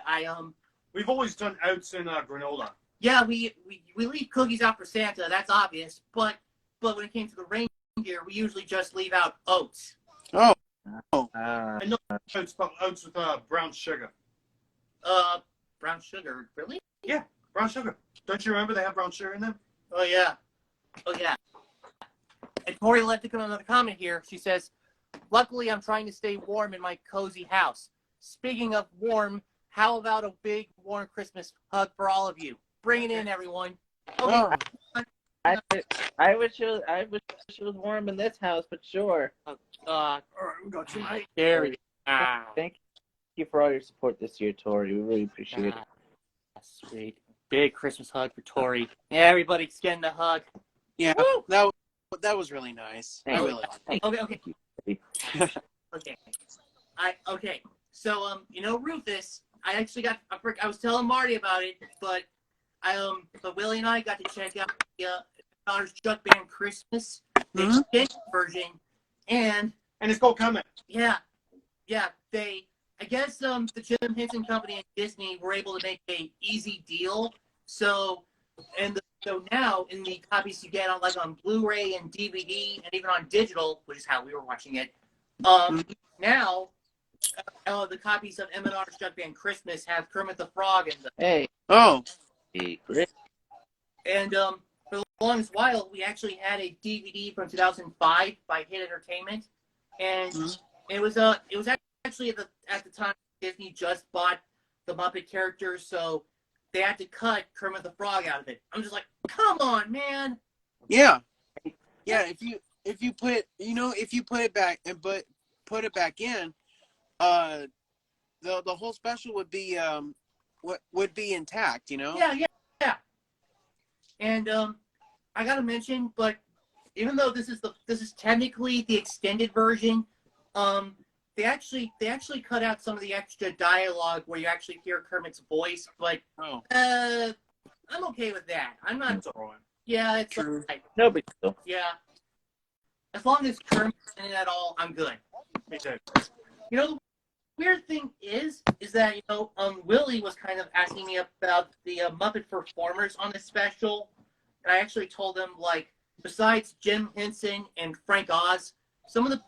We've always done oats and granola. Yeah, we leave cookies out for Santa. That's obvious. But when it came to the reindeer, we usually just leave out oats. Oh. And not oats, but oats with brown sugar. Brown sugar, really? Yeah, brown sugar. Don't you remember they have brown sugar in them? Oh yeah. And Tori left to come another comment here. She says, "Luckily, I'm trying to stay warm in my cozy house. Speaking of warm, how about a big warm Christmas hug for all of you? Bring it in, everyone." Okay. Oh. I wish it was warm in this house, but sure. All right, we got you. There we go. Thank you for all your support this year, Tori. We really appreciate it. Sweet. Big Christmas hug for Tori. Yeah, everybody's getting a hug. Yeah, Woo! that was really nice. Thank I you. really liked it. Okay. So Rufus, I actually I was telling Marty about it, but but Willie and I got to check out the Daughter's Jug Band Christmas, the extended version, and it's called coming. Yeah. I guess the Jim Henson Company and Disney were able to make a easy deal. So now in the copies you get on Blu-ray and DVD and even on digital, which is how we were watching it, now the copies of M&R's Jug Band Christmas have Kermit the Frog in them. Hey. Oh. Great. And for the longest while, we actually had a DVD from 2005 by Hit Entertainment, and it was actually at the time Disney just bought the Muppet characters, so they had to cut Kermit the Frog out of it. I'm just like, come on, man. Yeah. If you put it back and put it back in, the whole special would be intact, Yeah. And I gotta mention, but even though this is technically the extended version, they actually cut out some of the extra dialogue where you actually hear Kermit's voice, but I'm okay with that. I'm not. It's all right. Yeah, it's True. like, No big deal. yeah. As long as Kermit's in it at all, I'm good. Me too. The weird thing is that Willie was kind of asking me about the Muppet performers on this special, and I actually told him, like, besides Jim Henson and Frank Oz, some of the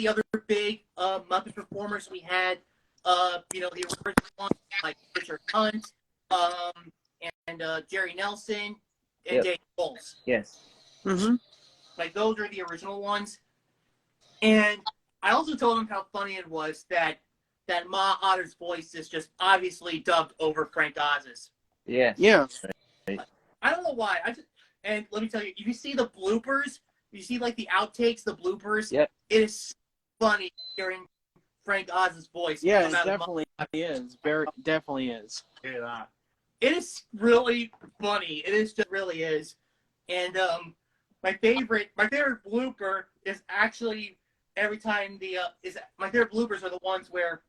other big Muppet performers we had, the original ones like Richard Hunt, and Jerry Nelson and Dave Bowles. Yes. Mm-hmm. Like, those are the original ones. And I also told him how funny it was that Ma Otter's voice is just obviously dubbed over Frank Oz's. Yes. Yeah. I don't know why. And let me tell you, if you see the bloopers, you see like the outtakes, the bloopers. Yep. It is funny hearing Frank Oz's voice. Yeah, come it out of definitely is. Definitely is. Yeah. It is really funny. It is just really is. And my favorite blooper is actually every time my favorite bloopers are the ones where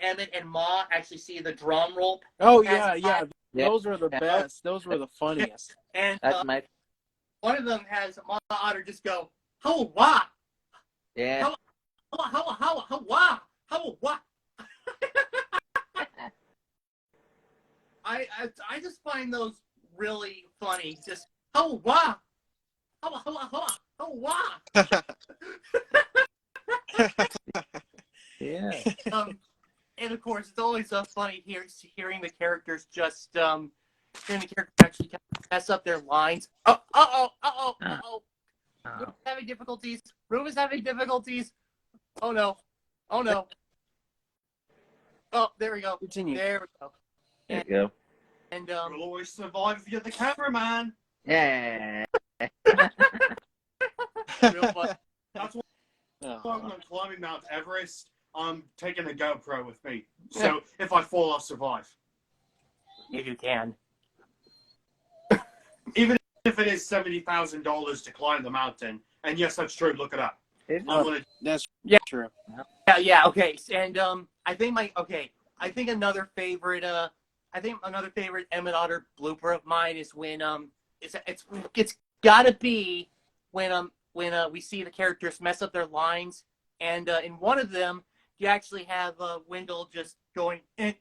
Emmett and Ma actually see the drum roll. Oh yeah. Yeah. Those were the best. Those were the funniest. And That's my. one of them has Ma Otter just go, "How wah, Yeah. how wah." I just find those really funny. Just how wah, how wah. Yeah. And of course, it's always funny hearing the characters just hearing the characters actually kind of mess up their lines. Oh. Rufus having difficulties. Oh no. Oh, there we go. Continue. There we go. There you go. And We'll always survive if you're the cameraman. Yeah. real fun. That's why Oh. I'm climbing Mount Everest. I'm taking a GoPro with me. So if I fall, I'll survive. If you can. Even if it is $70,000 to climb the mountain, and yes, that's true. Look it up. That's true. Yeah, okay. And I think another favorite Emmett Otter blooper of mine is when it's gotta be when we see the characters mess up their lines, and in one of them you actually have Wendell just going booey.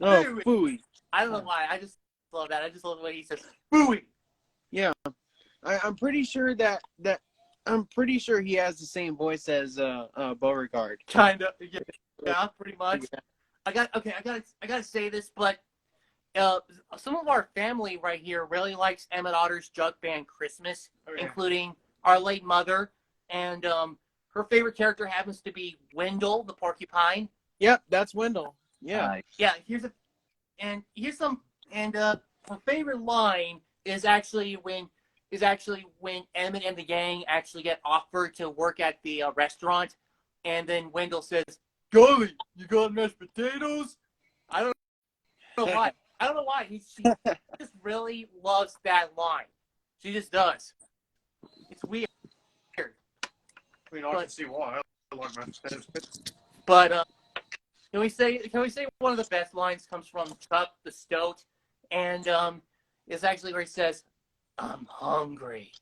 Oh, booey. I don't know why. I just love that. I just love the way he says booey. Yeah, I'm pretty sure I'm pretty sure he has the same voice as Beauregard. Kind of, yeah, pretty much. Yeah. I gotta say this, but some of our family right here really likes Emmett Otter's jug band Christmas, including our late mother, and her favorite character happens to be Wendell the porcupine. Yep, that's Wendell. Yeah. Yeah. My favorite line is actually when Emmett and the gang actually get offered to work at the restaurant, and then Wendell says, "Golly, you got mashed potatoes?" I don't know why. He just really loves that line. She just does. It's weird. I mean, I can see why. I like mashed potatoes. But can we say one of the best lines comes from Chuck the Stoat, and it's actually where he says, "I'm hungry."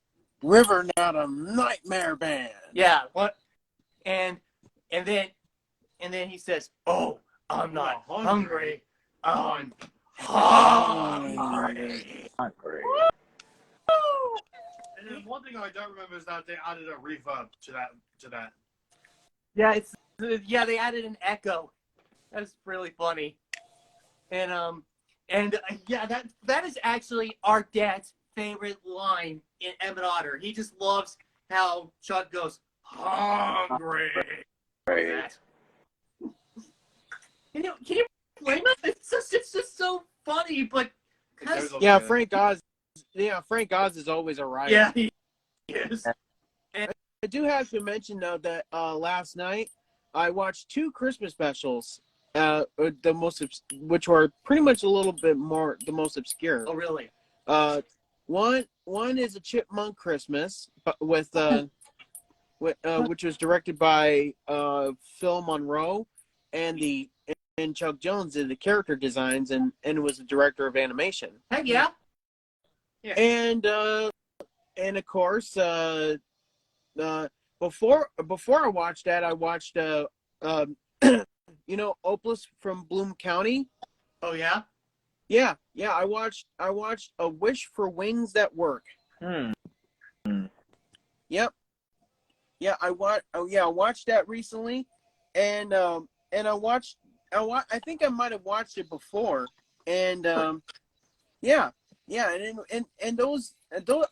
River not a nightmare band. Yeah. What? And then he says, "Oh, I'm not hungry. I'm hungry." And then one thing I don't remember is that they added a reverb to that. Yeah, they added an echo. That's really funny. And that is actually our dad's favorite line in Emmett Otter. He just loves how Chuck goes, "Hungry." Right. Can you blame him? It's just so funny, but Yeah, Frank Oz. Yeah, Frank Oz is always a riot. yeah, he is. I do have to mention though that last night I watched 2 Christmas specials, which were pretty much a little bit more the most obscure. Oh, really? One is a Chipmunk Christmas, which was directed by Phil Monroe, and Chuck Jones did the character designs and was the director of animation. Heck yeah. And of course, before I watched that, I watched Opus from Bloom County. Oh yeah. Yeah. I watched A Wish for Wings That Work. Yep. Yeah, I watched that recently, and I think I might have watched it before, and and those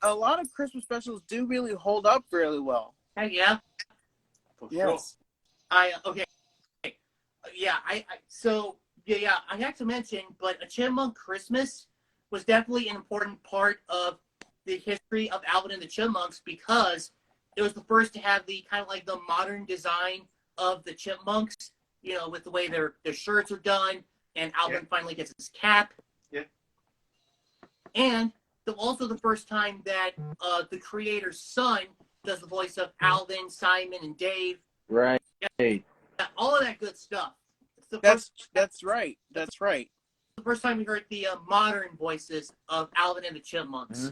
a lot of Christmas specials do really hold up really well. Heck yeah. Yes. I have to mention, but A Chipmunk Christmas was definitely an important part of the history of Alvin and the Chipmunks, because it was the first to have the kind of like the modern design of the Chipmunks, with the way their shirts are done, and Alvin finally gets his cap. Yeah. And also the first time that the creator's son does the voice of Alvin, Simon, and Dave. Right. Yeah, all of that good stuff. That's right. That's right. The first time we heard the modern voices of Alvin and the Chipmunks.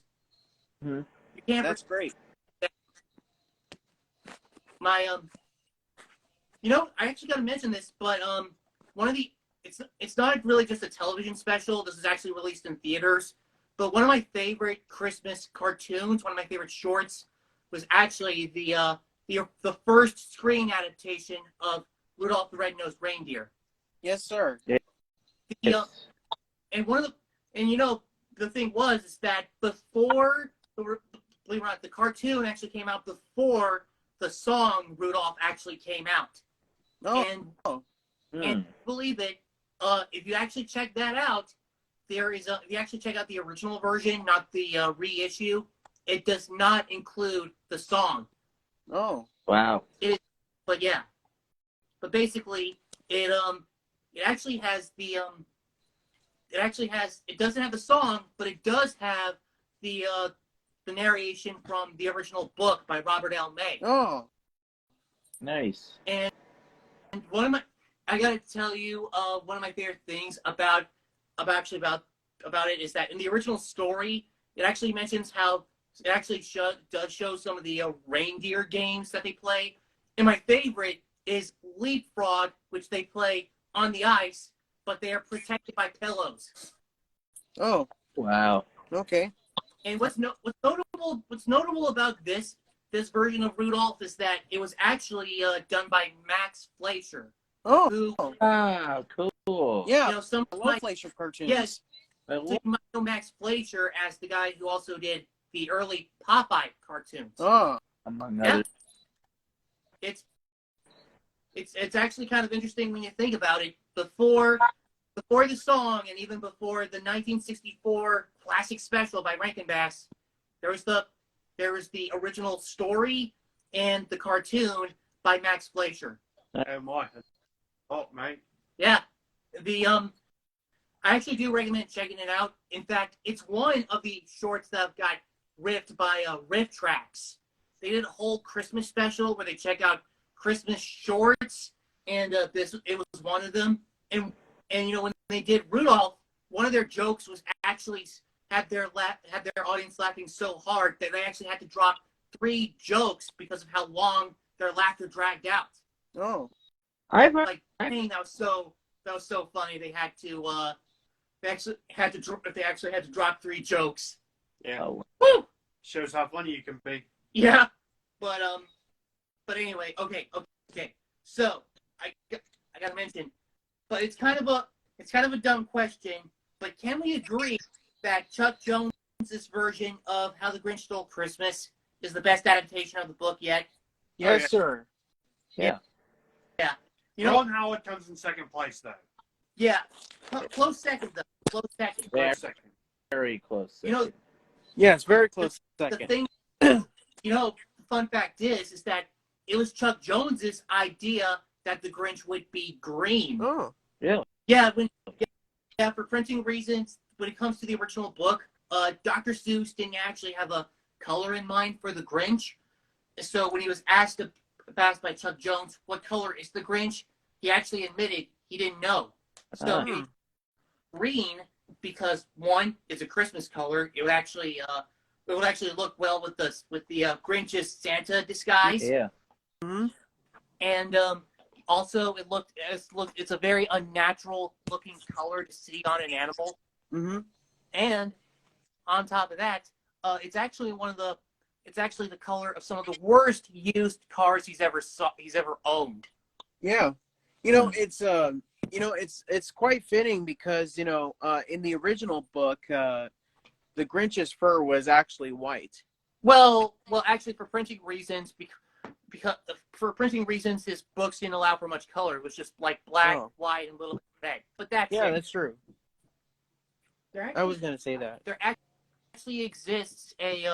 Mm-hmm. You can't. That's great. My I actually got to mention this, but one of the it's not really just a television special. This is actually released in theaters. But one of my favorite Christmas cartoons, one of my favorite shorts, was actually the first screen adaptation of Rudolph the Red-Nosed Reindeer. Yes, sir. Yes. And the thing is that before believe it or not, the cartoon actually came out before the song Rudolph actually came out. And believe it, if you actually check that out, if you actually check out the original version, not the reissue, it does not include the song. Oh. Wow. It is, but yeah. but basically it actually has it doesn't have the song, but it does have the narration from the original book by Robert L. May. Oh, Nice. And I gotta tell you, one of my favorite things about it is that in the original story, it actually mentions how it actually does show some of the reindeer games that they play. And my favorite is Leapfrog, which they play on the ice, but they are protected by pillows. oh, Wow. okay. And what's notable about this version of Rudolph is that it was actually done by Max Fleischer. Oh, Who, Ah, cool. yeah. you know, some I of love my, Fleischer cartoons. yes, I so you might know Max Fleischer as the guy who also did the early Popeye cartoons. Oh, among Yeah. others. It's actually kind of interesting when you think about it. Before the song and even before the 1964 classic special by Rankin Bass, there was the original story and the cartoon by Max Fleischer. Oh my. Oh, mate. Yeah, I actually do recommend checking it out. In fact, it's one of the shorts that got ripped by Riff Tracks. They did a whole Christmas special where they check out Christmas shorts, and it was one of them. And you know, when they did Rudolph, one of their jokes was actually had their audience laughing so hard that they actually had to drop 3 jokes because of how long their laughter dragged out. oh, I've heard. Like, dang, that was so funny. They actually had to drop 3 jokes. Yeah. Oh, Woo! Shows how funny you can be. Yeah, but anyway, okay. So I gotta mention, but it's kind of a dumb question. But can we agree that Chuck Jones's version of How the Grinch Stole Christmas is the best adaptation of the book yet? yes, yeah. sir. yeah. You know, Ron Howard comes in second place, though. yeah, close second though. Close second. Yeah. Close second. Very close. You know, Yes, very close the second. thing, you know, the fun fact is that it was Chuck Jones's idea that the Grinch would be green. Oh, Really? Yeah, for printing reasons, when it comes to the original book, Dr. Seuss didn't actually have a color in mind for the Grinch. So when he was asked by Chuck Jones, what color is the Grinch, he actually admitted he didn't know. So it's green because, one, it's a Christmas color. It would actually look well with the Grinch's Santa disguise. Yeah. mm-hmm. And also it's a very unnatural looking color to see on an animal. Mm-hmm. And on top of that, it's actually the color of some of the worst used cars he's ever owned. Yeah, it's quite fitting because in the original book, the Grinch's fur was actually white. Well, actually, for printing reasons, his books didn't allow for much color. It was just like black, white, and a little bit of red. But that's Yeah, it. that's true. I was gonna say that. There actually exists a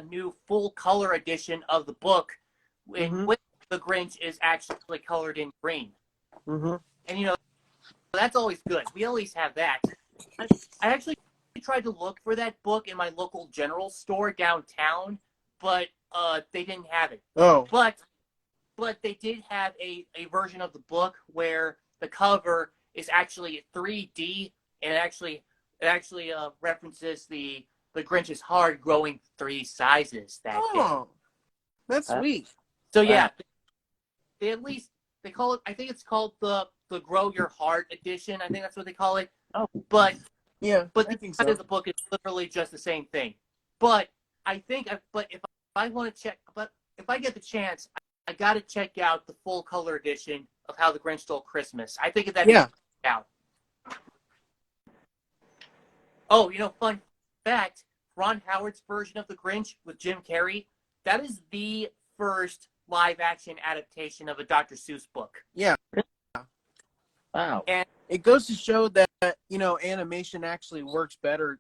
new full color edition of the book, in which the Grinch is actually colored in green. Mm-hmm. And that's always good. We always have that. I actually tried to look for that book in my local general store downtown, but they didn't have it. Oh. But they did have a version of the book where the cover is actually 3D, and it actually references the Grinch's heart growing 3 sizes that day. That's sweet. So yeah, they call it. I think it's called the Grow Your Heart edition. I think that's what they call it. Oh, but Yeah, but I the think side so. of the book is literally just the same thing. But if I want to check, but if I get the chance, I got to check out the full color edition of How the Grinch Stole Christmas. I think that out. Oh, fun fact: Ron Howard's version of the Grinch with Jim Carrey, that is the first live-action adaptation of a Dr. Seuss book. Yeah. Wow. And it goes to show that animation actually works better,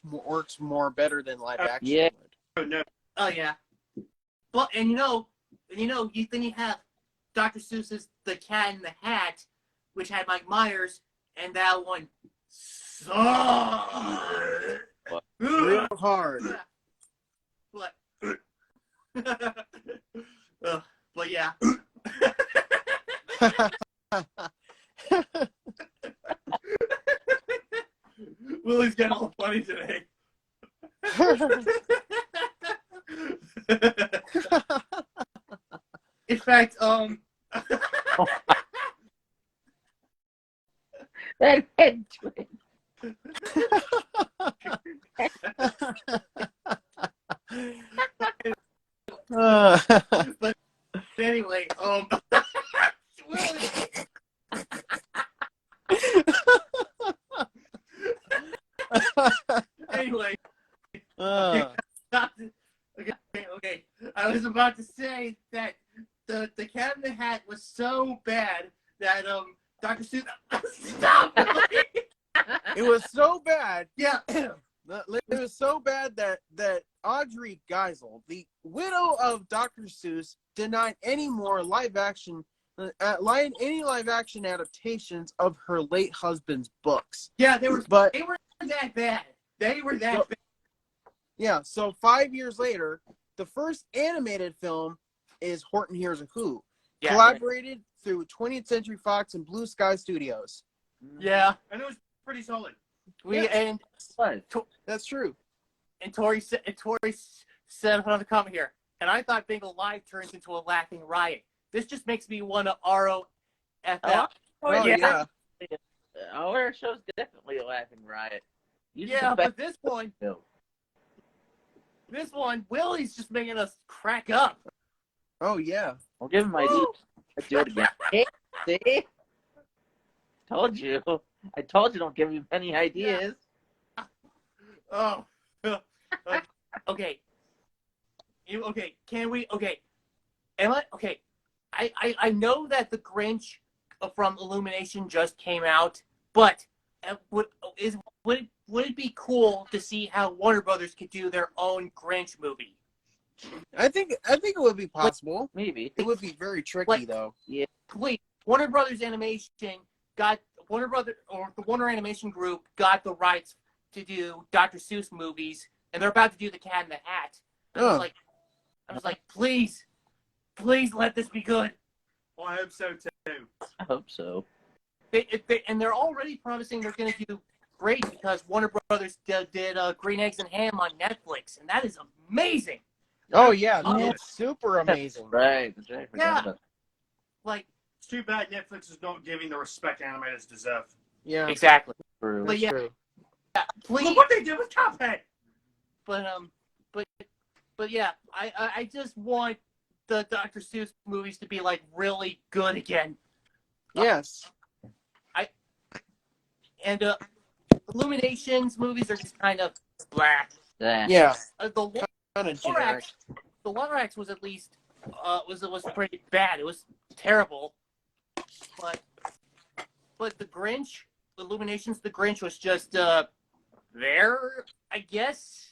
works more better than live action. Yeah. would. Oh, no. oh yeah, but and then you have Dr. Seuss's The Cat in the Hat, which had Mike Myers, and that one sucked. Real hard. But, but yeah. Willie's getting all funny today. In fact, That head twin. but anyway, Willie. Anyway, okay. I was about to say that the Cat in the Hat was so bad that Dr. Seuss. Stop! It was so bad. Yeah. It was so bad that Audrey Geisel, the widow of Dr. Seuss, denied any more live action adaptations of her late husband's books. Yeah, they were that bad. They were that bad. Yeah, so 5 years later, the first animated film is Horton Hears a Who, collaborated through 20th Century Fox and Blue Sky Studios. Yeah, and it was pretty solid. That's true. And Tori said on the comment here, and I thought being alive turns into a laughing riot. This just makes me want to ROFL. Oh yeah. Our show's definitely a laughing riot. But this one, Willie's just making us crack up. Oh yeah. I'll give him ideas. Let's do it again. See? Told you. I told you don't give him any ideas. Oh. Okay. Can we? Okay. Am I? Okay. I know that The Grinch from Illumination just came out, but would it be cool to see how Warner Brothers could do their own Grinch movie? I think it would be possible. Maybe. It would be very tricky though. Yeah. Wait, Warner Brothers Animation the Warner Animation Group got the rights to do Dr. Seuss movies, and they're about to do The Cat in the Hat. I was like, please let this be good. Well, I hope so too. I hope so. And they're already promising they're going to do great because Warner Brothers did Green Eggs and Ham on Netflix, and that is amazing. Oh yeah, it's super amazing. Right. Yeah. Like, it's too bad Netflix is not giving the respect animators deserve. Yeah. Exactly. True. But yeah, please. Look what they did with Cuphead. But yeah, I just want the Dr. Seuss movies to be like really good again. Yes. And Illuminations movies are just kind of black. Yeah. The Kind of generic. Lorax was at least was pretty bad. It was terrible. But the Grinch, Illuminations, the Grinch was just there, I guess.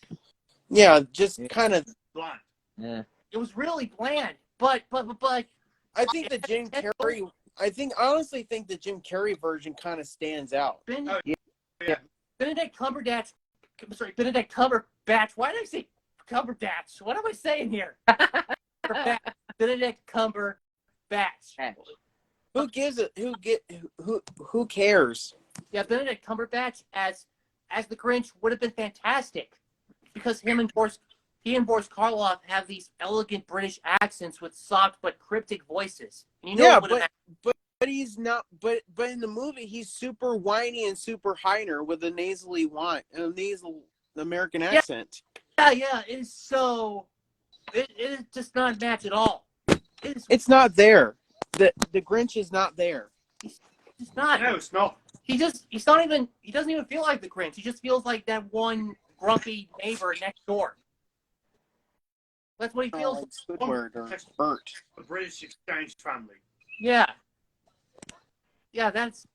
Yeah, just kind of Blind. Yeah. It was really bland. But I think the Jim Carrey. I honestly think the Jim Carrey version kind of stands out. Benedict Cumberbatch. Benedict Cumberbatch. Why did I say Cumberbatch? What am I saying here? Benedict Cumberbatch. Who gives it? Who cares? Yeah, Benedict Cumberbatch as the Grinch would have been fantastic because he and Boris Karloff have these elegant British accents with soft but cryptic voices. And but he's not. But in the movie, he's super whiny and super Heiner with a nasal American accent. Yeah. It is so. It is just not a match at all. It's not there. The Grinch is not there. It's not. No, it's not. He doesn't even feel like the Grinch. He just feels like that one grumpy neighbor next door. That's what he feels like. Squidward or Bert. The British exchange family. Yeah. Yeah, that's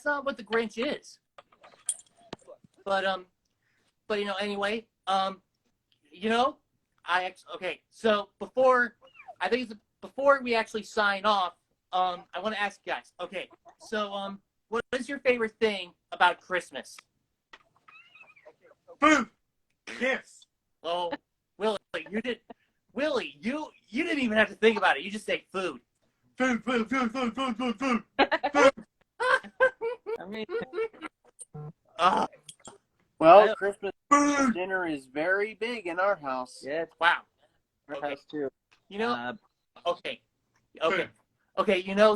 not what the Grinch is. But anyway, okay. So before I think it's before we actually sign off. I want to ask you guys. Okay, so what is your favorite thing about Christmas? Food. Gifts. Oh, Willie, you did. Willie, you didn't even have to think about it. You just say food. Food. Food. Food. Food. Food. Food. Food. I mean, Well, Christmas dinner is very big in our house. yeah, Wow. our Okay. house too. You know. Okay. Food. Okay. You know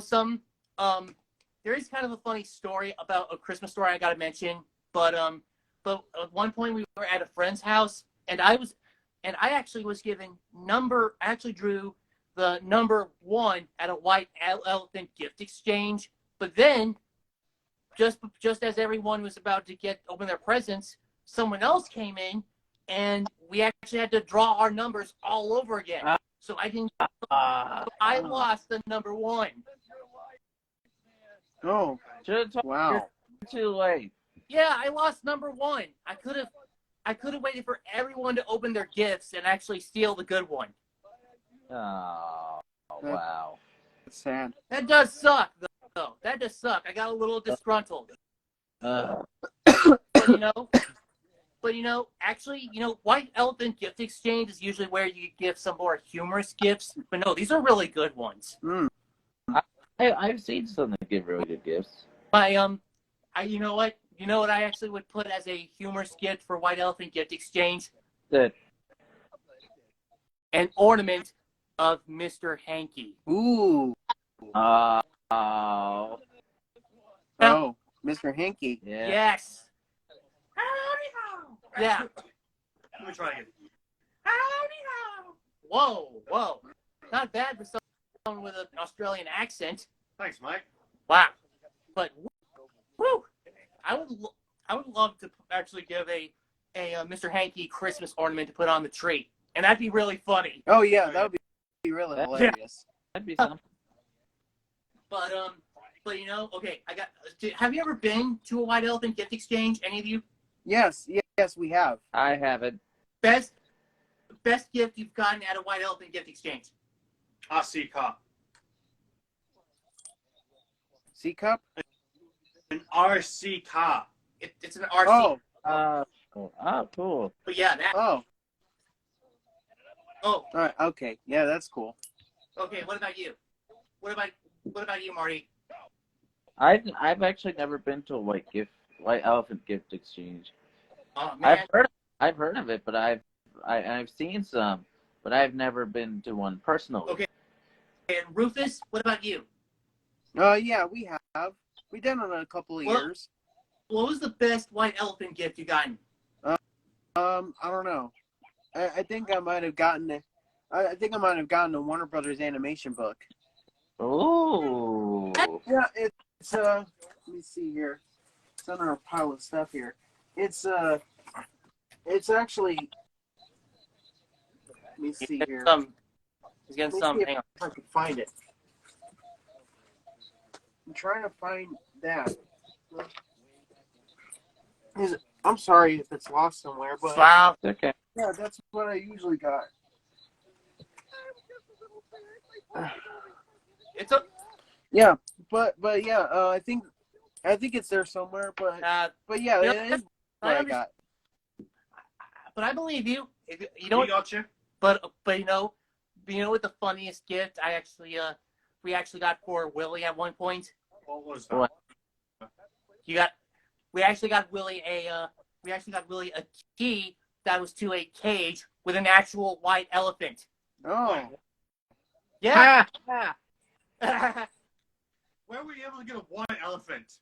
there is kind of a funny story about a Christmas story I got to mention, but at one point we were at a friend's house, and I actually was given I actually drew the number 1 at a white elephant gift exchange, but then just as everyone was about to open their presents, someone else came in, and we actually had to draw our numbers all over again. So I didn't. I lost the number 1. Oh, wow. Too late. Yeah, I lost number 1. I could have waited for everyone to open their gifts and actually steal the good one. Oh, wow. That's sad. That does suck, though. That does suck. I got a little disgruntled. But actually, White Elephant Gift Exchange is usually where you give some more humorous gifts. But no, these are really good ones. I've seen some that give really good gifts. You know what I actually would put as a humorous gift for White Elephant Gift Exchange? That An ornament of Mr. Hanky. Ooh. oh, Oh, Mr. Hanky. yeah. Yes. Howdy ho. Yeah. Let me try again. Howdy ho. Whoa. Not bad for someone with an Australian accent. Thanks, Mike. Wow. But woo, I would love to actually give a Mr. Hanky Christmas ornament to put on the tree, and that'd be really funny. Oh, yeah, that would be really hilarious. That'd be something. But okay, have you ever been to a White Elephant Gift Exchange? Any of you? Yes, we have. I haven't. Best gift you've gotten at a White Elephant Gift Exchange? RC car. C cup? An RC car. It's an RC. Cool. But yeah, that. Oh. Oh. All right. Okay. Yeah, that's cool. Okay. What about you? What about you, Marty? I've actually never been to a White Elephant Gift Exchange. Oh man. I've heard of it, but I've seen some, but I've never been to one personally. Okay. And Rufus, what about you? Yeah, we have. We've done it a couple of years. What was the best White Elephant gift you gotten? I don't know. I think I might have gotten it. I think I might have gotten a Warner Brothers animation book. Oh. Yeah, it's let me see here. It's under a pile of stuff here. It's actually. Let me see here. He's getting some. Hang on. If I can find it. I'm trying to find that. I'm sorry if it's lost somewhere, but Wow. Okay. yeah, that's what I usually got. It's a. Yeah, but yeah, I think it's there somewhere, but yeah, it is what I got. But I believe you. You We don't. got you. But you know what the funniest gift we actually got for Willie at one point? What was that? What? We actually got Willie a key that was to a cage with an actual white elephant. Oh, Yeah. Where were you able to get a white elephant?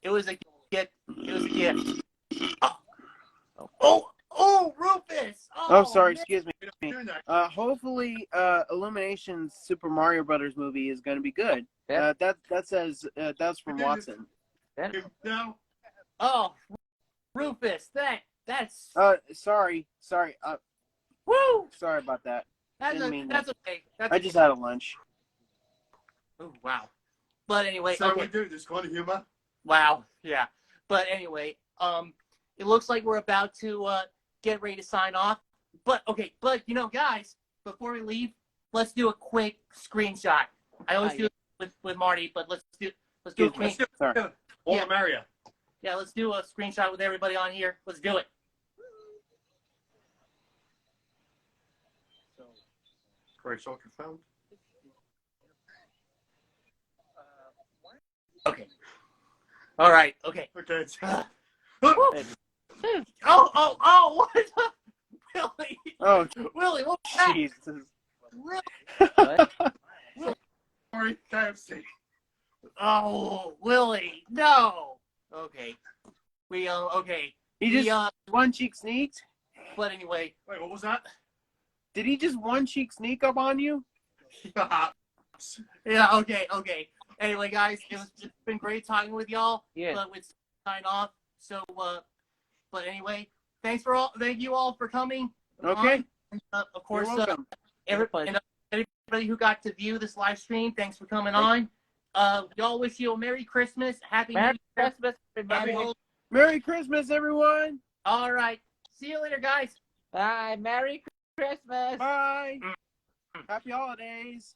It was a gift. Oh, Rufus! oh, sorry, man. excuse me. We don't do that. Hopefully, Illumination's Super Mario Brothers movie is going to be good. Yeah. That says that's from Watson. No. Oh, Rufus, that's Sorry. woo. Sorry about that. That's Didn't mean okay. That's I just had a lunch. Oh, wow. But anyway, So okay. we do this kind of humor. Wow. Yeah. But anyway, it looks like we're about to get ready to sign off. But okay, guys, before we leave, let's do a quick screenshot. I always do it with Marty, but let's do a screenshot. All Yeah. the merrier. Yeah, let's do a screenshot with everybody on here. Let's do it. Great shot found. Okay. All right. Okay. Okay. Oh! What? Willie. Oh, Willie, what was that? Jesus. Willie. Sorry, KFC. Oh, Willie, no. Okay. Okay. He just one cheek sneaked? But anyway. Wait, what was that? Did he just one cheek sneak up on you? Yeah, okay. Anyway, guys, it's been great talking with y'all. Yeah. But we sign off. So, but anyway, thank you all for coming. Okay. Of course, You're welcome. everybody who got to view this live stream, thanks for coming on. Y'all wish you a Merry Christmas, Happy New Year. Christmas, everybody. Merry Christmas, everyone. All right. See you later, guys. Bye. Merry Christmas. Bye. Happy holidays.